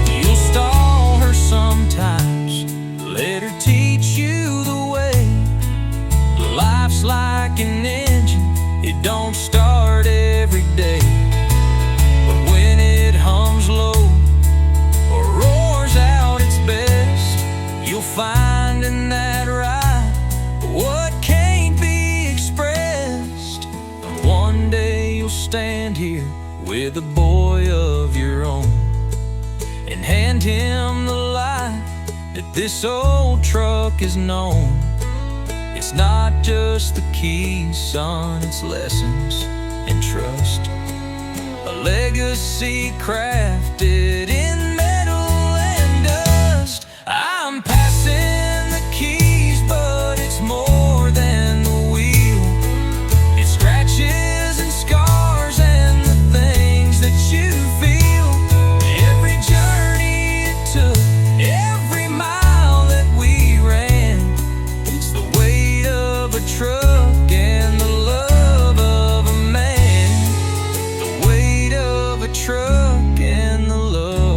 You'll stall her sometimes, let her teach you the way. Life's like an engine, it don't start every day, but when it hums low or roars out its best, you'll find in that ride what can't be expressed. And one day you'll stand here with a boy of your own and hand him the light that this old truck is known. It's not just the keys, son, it's lessons and trust. A legacy crafted in metal and dust. I'm passing the keys, but it's more than the wheel. It scratches and scars and the things that you feel. Every journey it took, every mile that we ran, it's the weight of a truck and the love of a man. The weight of a truck and the love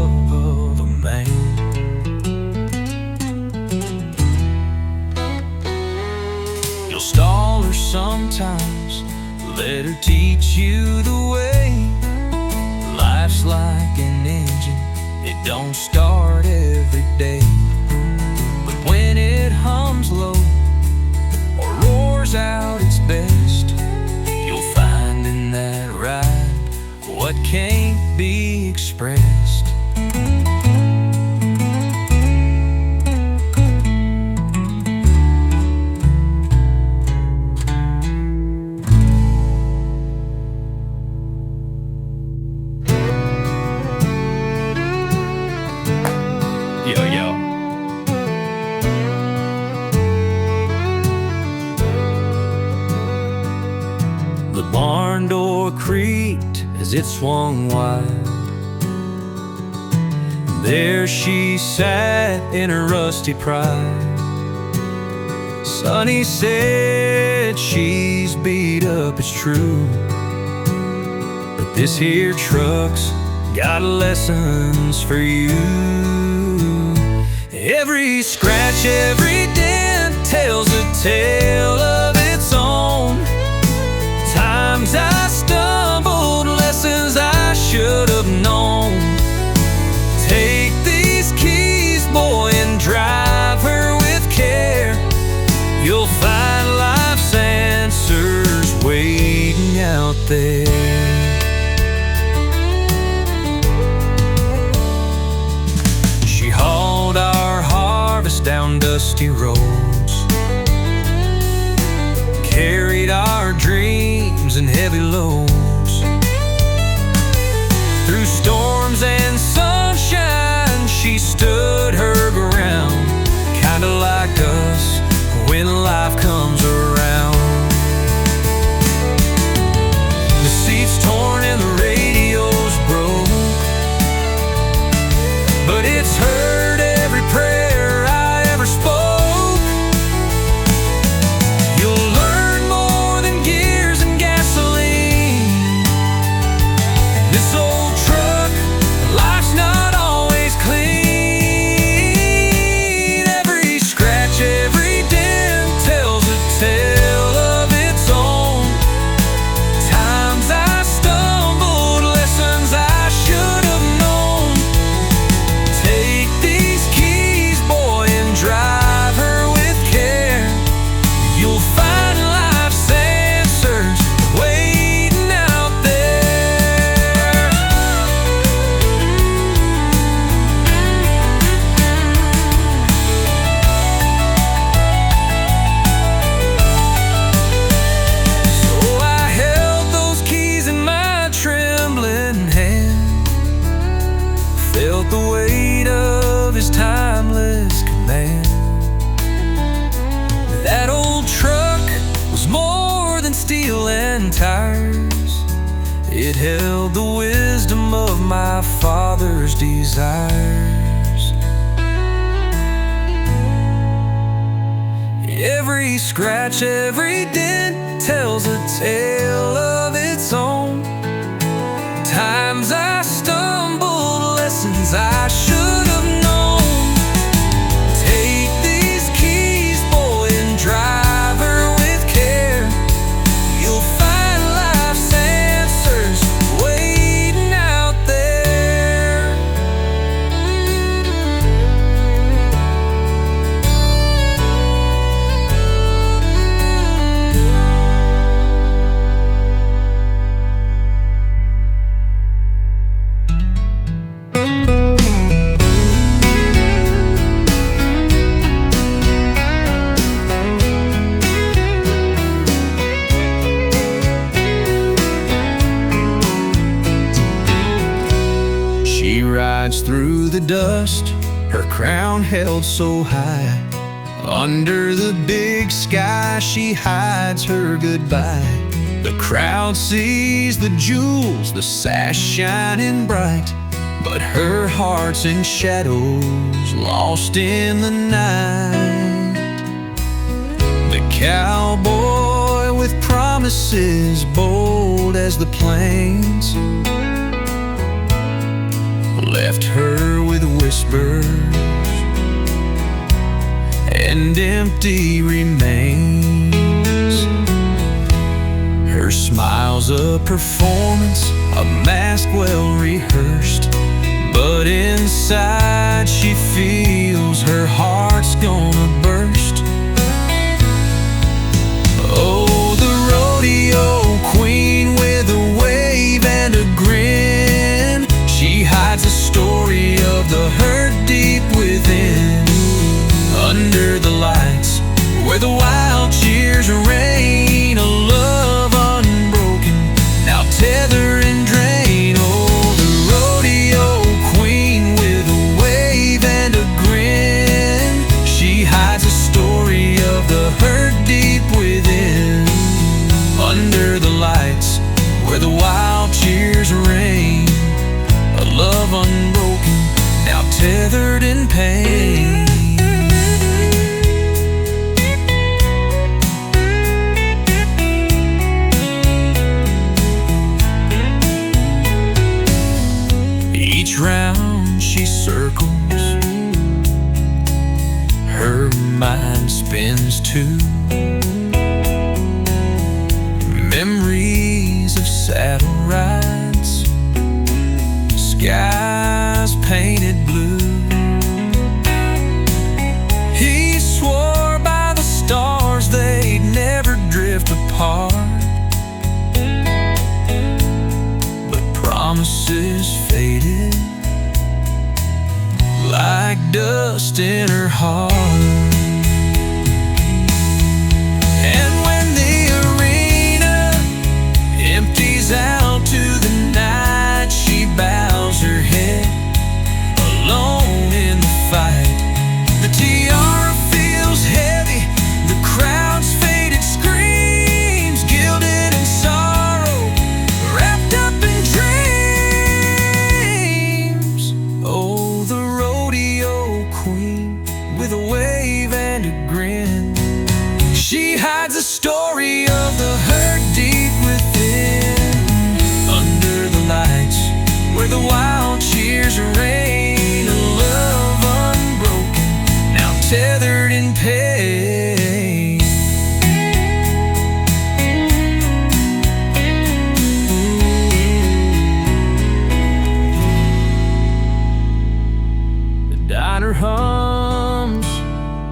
door creaked as it swung wide. There she sat in her rusty pride. Sonny said she's beat up, it's true, but this here truck's got lessons for you. Every scratch, every dent tells a tale of its own. Times I stumbled, lessons I should have known. Take these keys, boy, and drive her with care. You'll find life's answers waiting out there. She hauled our harvest down dusty roads, carried our dreams and heavy loads. Through storms and sunshine, she stood her ground, kinda like us when life comes around. The seat's torn and the radio's broke, but it's heard every prayer I ever spoke. You'll learn more than gears and gasoline. This old truck, life's not always clean. Every scratch, every dent tells a tale of its own. Times I stumbled, lessons I should have known. Take these keys, boy, and drive her with care. You'll find life's answers waiting out there. So I held those keys in my trembling hand, felt the weight of his timeless command. That old truck was more than steel and tires. It held the wisdom of my father's desires. Every scratch, every dent tells a tale of its own. Times I stumbled, lessons I should have known. Take these keys, boy, and drive her with care. You'll find life's answers waiting out there. She rides through the dust, her crown held so high. Under the big sky, she hides her goodbye. The crowd sees the jewels, the sash shining bright, but her heart's in shadows, lost in the night. The cowboy with promises bold as the plains left her with whispers and empty remains. Her smile's a performance, a mask well rehearsed, but inside she feels her heart's gonna burst. Oh, the rodeo queen with a wave and a grin, she hides a story of the hurt deep within. Under the lights, where the wild cheers reign, a love unbroken, now tether and drain. Oh, the rodeo queen she circles, her mind spins too. Memories of saddle rides, skies painted blue. He swore by the stars they'd never drift apart, but promises faded like dust in her heart. And when the arena empties out to the night, she bows her head alone in the fight. The tiara feels heavy, the crowd's faded screams, gilded in sorrow, wrapped up in dreams. Oh, the rodeo queen with a wave and a grin, she hides the story of the hurt deep within. Under the lights where the wild cheers reign, a love unbroken, now tethered in pain. The diner hums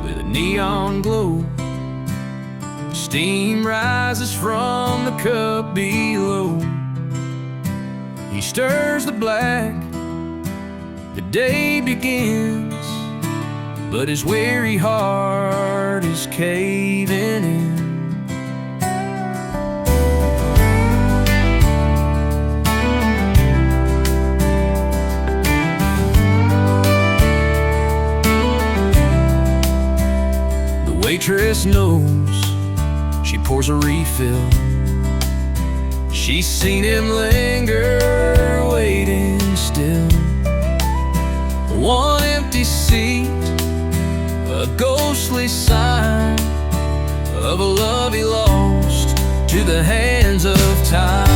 with a neon glow, steam rises from the cup below. He stirs the black, the day begins, but his weary heart is caving in. The waitress knows, she pours a refill. She's seen him linger, waiting still. One empty seat, a ghostly sign of a love he lost to the hands of time.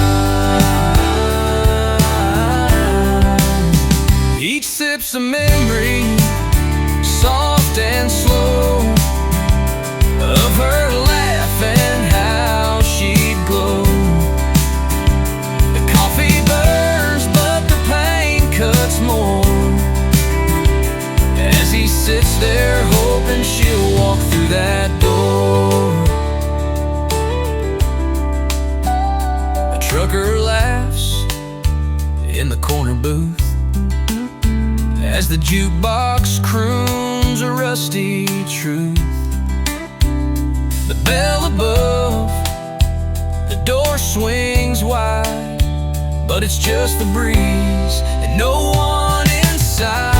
Each sip's a memory, soft and slow, of her laugh and how she'd glow. The coffee burns, but the pain cuts more, as he sits there hoping she'll walk through that door. A trucker laughs in the corner booth as the jukebox croons a rusty truth. The bell above, the door swings wide, but it's just the breeze and no one inside.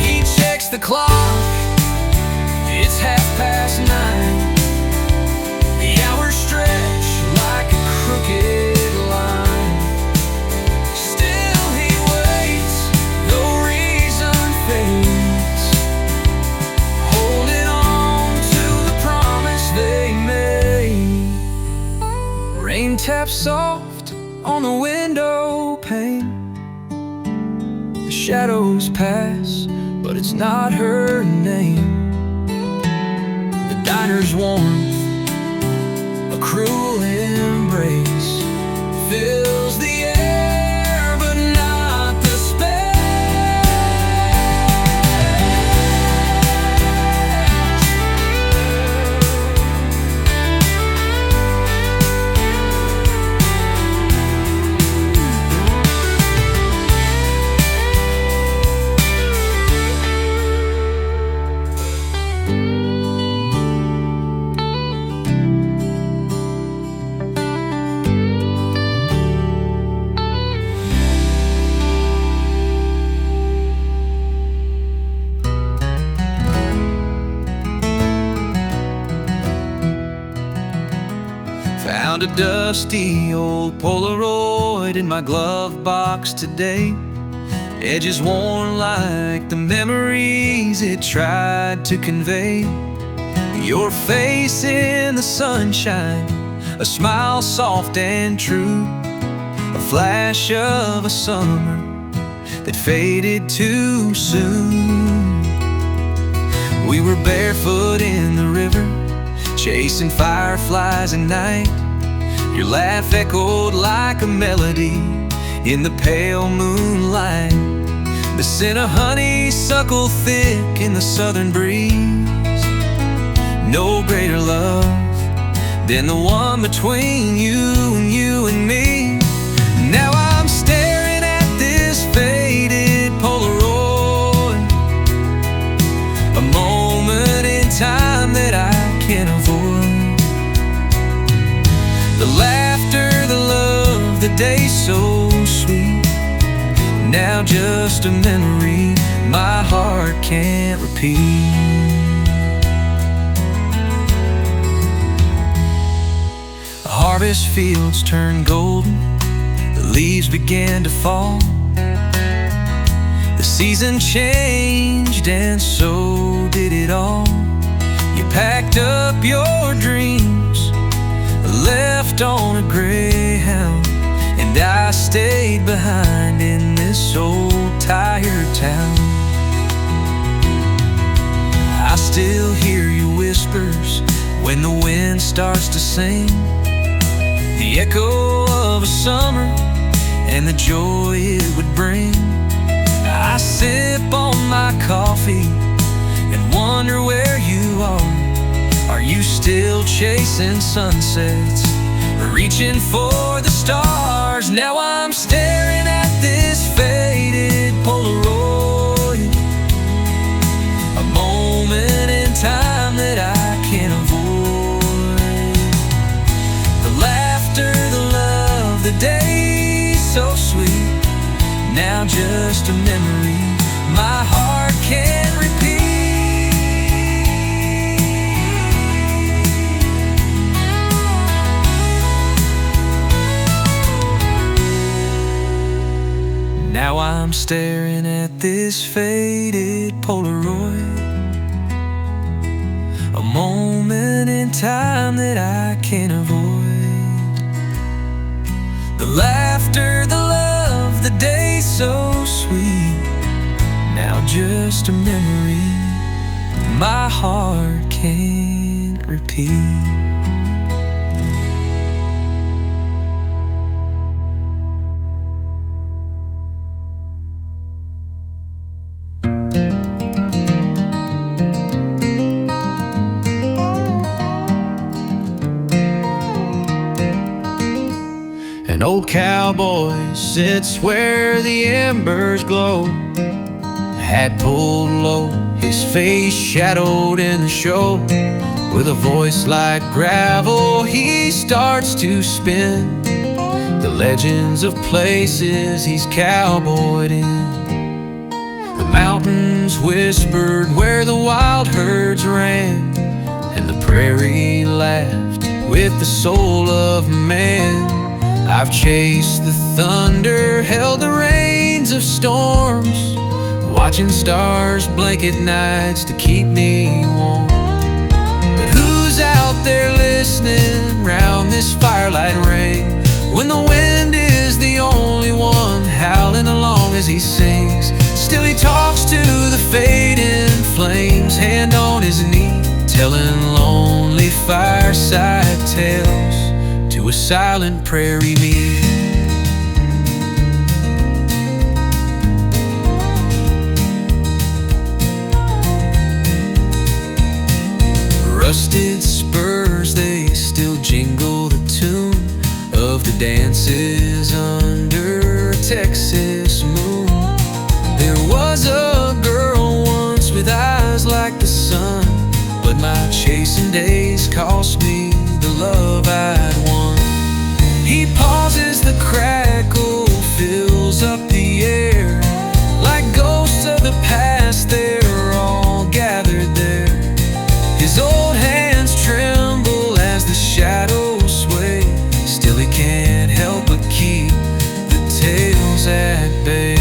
He checks the clock, it's 9:30. The hours stretch like a crooked line. Still he waits, though reason fades, holding on to the promise they made. Rain taps soft on the window pane. The shadows pass, but it's not her name. The diner's warmth, a cruel embrace, fills the air, but not the space. Found a dusty old Polaroid in my glove box today. Edges worn like the memories it tried to convey. Your face in the sunshine, a smile soft and true, a flash of a summer that faded too soon. We were barefoot in the river, chasing fireflies at night. Your laugh echoed like a melody in the pale moonlight. The scent of honeysuckle thick in the southern breeze. No greater love than the one between you and me. Now I'm staring at this faded Polaroid, a moment in time that I can't avoid. The laughter, the love, the day so sweet, now just a memory my heart can't repeat. The harvest fields turned golden, the leaves began to fall. The season changed and so did it all. You packed up your dreams, left on a Greyhound, and I stayed behind in this old tired town. I still hear your whispers when the wind starts to sing, the echo of a summer and the joy it would bring. I sip on my coffee and wonder where you are. Are you still chasing sunsets, reaching for the stars? Now I'm staring at this faded Polaroid, a moment in time that I can't avoid. The laughter, the love, the day so sweet, now just a memory my heart can't repeat. Now I'm staring at this faded Polaroid, a moment in time that I can't avoid. The laughter, the love, the day so sweet, now just a memory my heart can't repeat. An old cowboy sits where the embers glow, hat pulled low, his face shadowed in the show. With a voice like gravel, he starts to spin the legends of places he's cowboyed in. The mountains whispered where the wild herds ran, and the prairie laughed with the soul of man. I've chased the thunder, held the reins of storms, watching stars blanket nights to keep me warm. But who's out there listening round this firelight ring, when the wind is the only one howling along as he sings? Still he talks to the fading flames, hand on his knee, telling lonely fireside tales to a silent prairie mead. Rusted spurs, they still jingle the tune of the dances under a Texas moon. There was a girl once with eyes like the sun, but my chasing days cost me the love I'd won. He pauses, the crackle fills up the air, like ghosts of the past, they're all gathered there. His old hands tremble as the shadows sway, still he can't help but keep the tales at bay.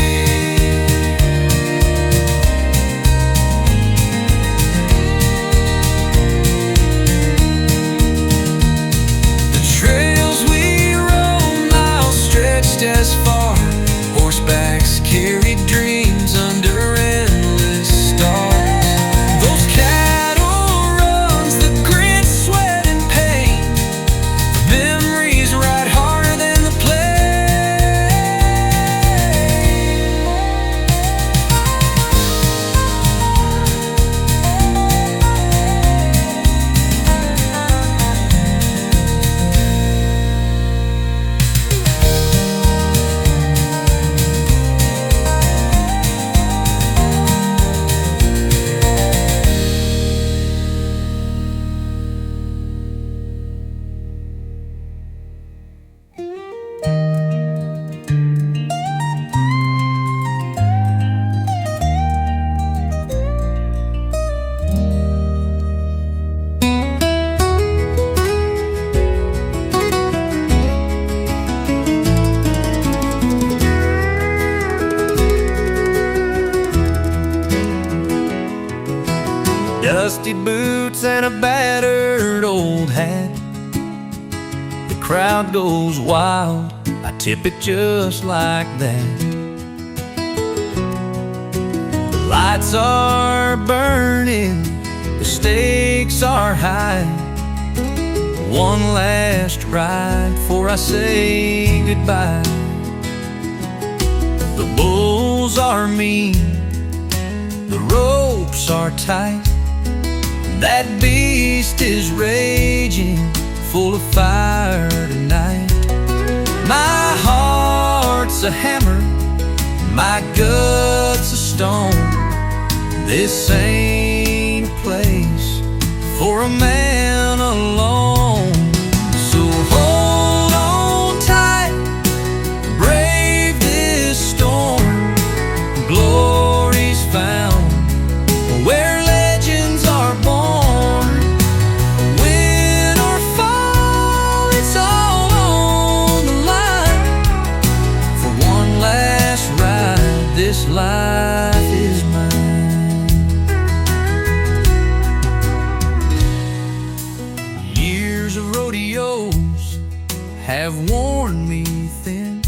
rusty boots and a battered old hat. The crowd goes wild, I tip it just like that. The lights are burning, the stakes are high. One last ride before I say goodbye. The bulls are mean, the ropes are tight. That beast is raging, full of fire tonight. My heart's a hammer, my gut's a stone. This ain't a place for a man alone. So hold on tight, brave this storm. Glory's found where legends are born. Win or fall, it's all on the line. For one last ride, this life is mine. Years of rodeos have worn me thin.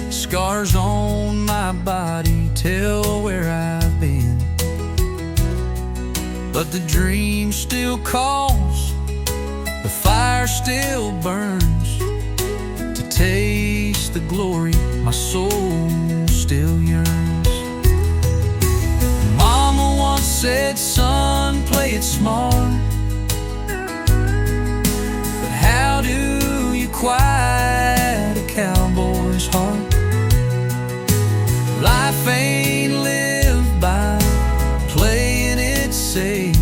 Scars on my body tell where I've been. But the dream still calls, the fire still burns. To taste the glory, my soul still yearns. Mama once said, son, play it smart. But how do you quiet a cowboy's heart? Life ain't lived by playing it safe.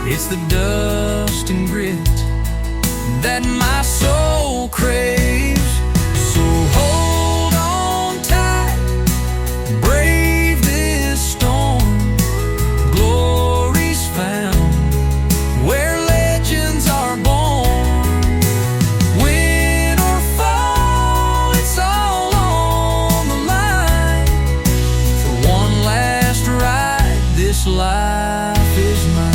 It's the dust and grit that my soul craves. So hold on tight, brave this storm. Glory's found where legends are born. Win or fall, it's all on the line. For one last ride, this life is mine.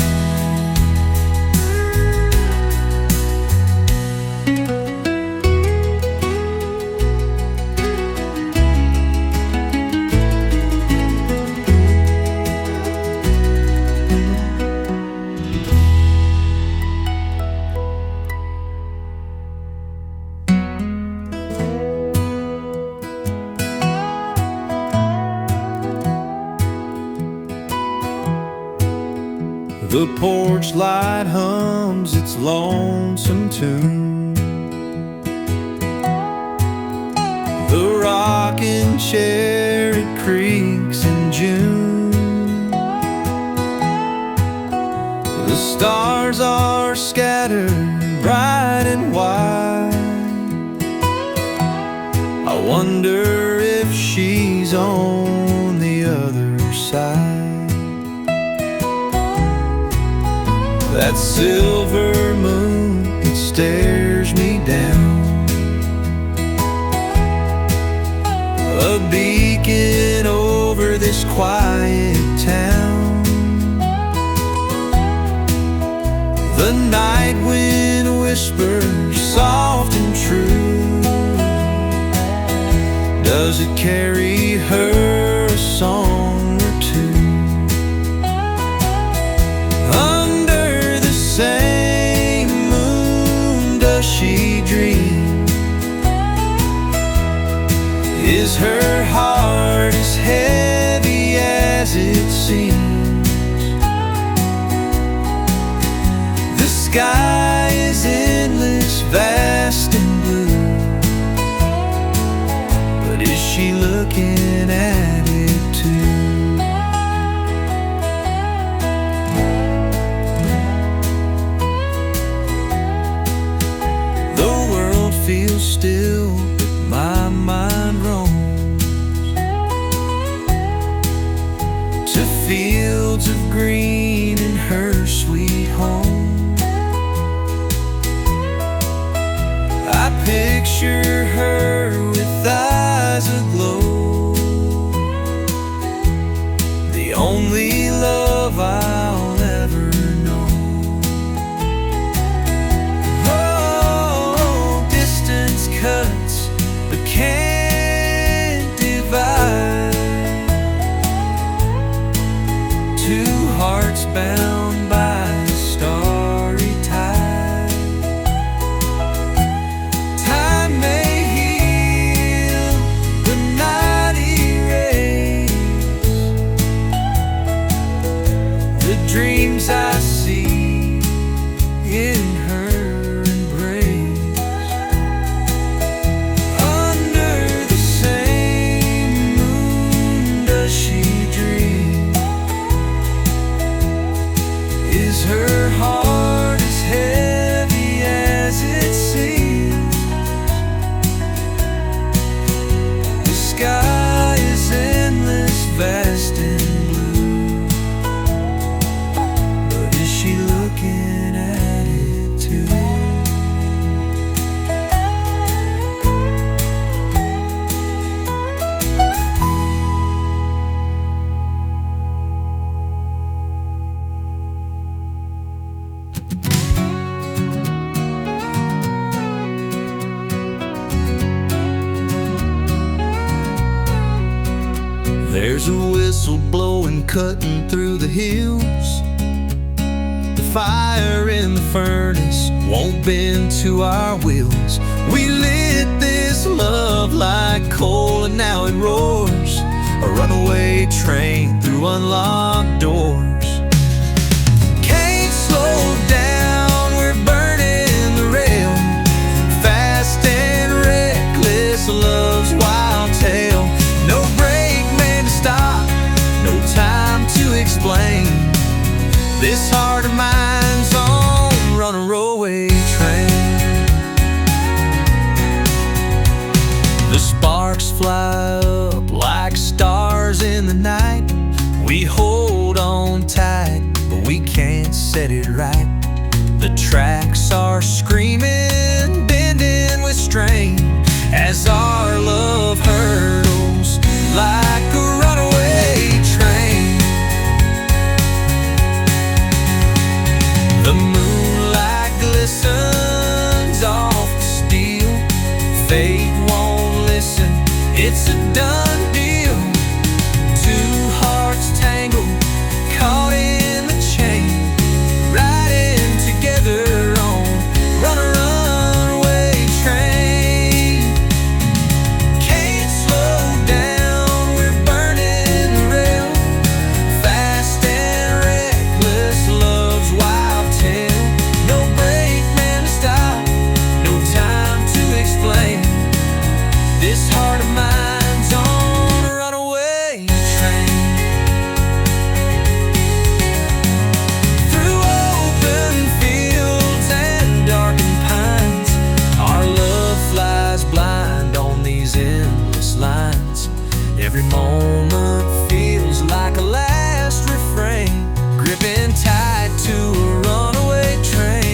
The porch light hums its lonesome tune. The rocking chair, it creaks in June. The stars are scattered bright and wide. I wonder if she's on the other side. That silver moon, it stares me down. A beacon over this quiet town. The night wind whispers soft and true. Does it carry her a song or two? Under the same moon, does she dream? Is her heart as heavy as it seems? The sky is endless, vast and blue, but is she looking at it too? The world feels still, but my mind roams to fields of green in her sweet home. I picture her with eyes aglow, the only love I'll ever There's a whistle blowing, cutting through the hills. The fire in the furnace won't bend to our wills. We lit this love like coal and now it roars, a runaway train through unlocked doors. Can't slow down, we're burning the rail. Fast and reckless, love's wild tale. No brake man to stop, no time to explain. This heart of mine's on runaway train. The sparks fly up like stars in the night. We hold on tight, but we can't set it right. The tracks are screaming, bending with strain, as our love hurtles like a runaway train. The moonlight glistens off the steel. Fate won't listen, it's a done deal. Two hearts tangled, caught in the chain, riding together on runaway train. Can't slow down, we're burning the rail. Fast and reckless, love's wild tale. No brake man to stop, no time to explain. This heart of mine's on a runaway train. Through open fields and darkened pines, our love flies blind on these endless lines. Every moment feels like a last refrain, gripping tight to a runaway train.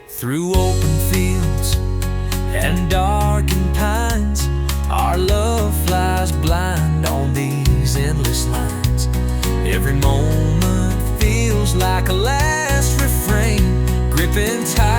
Through open fields and darkened pines, our love flies blind on these endless lines. Every moment feels like a last refrain, gripping tight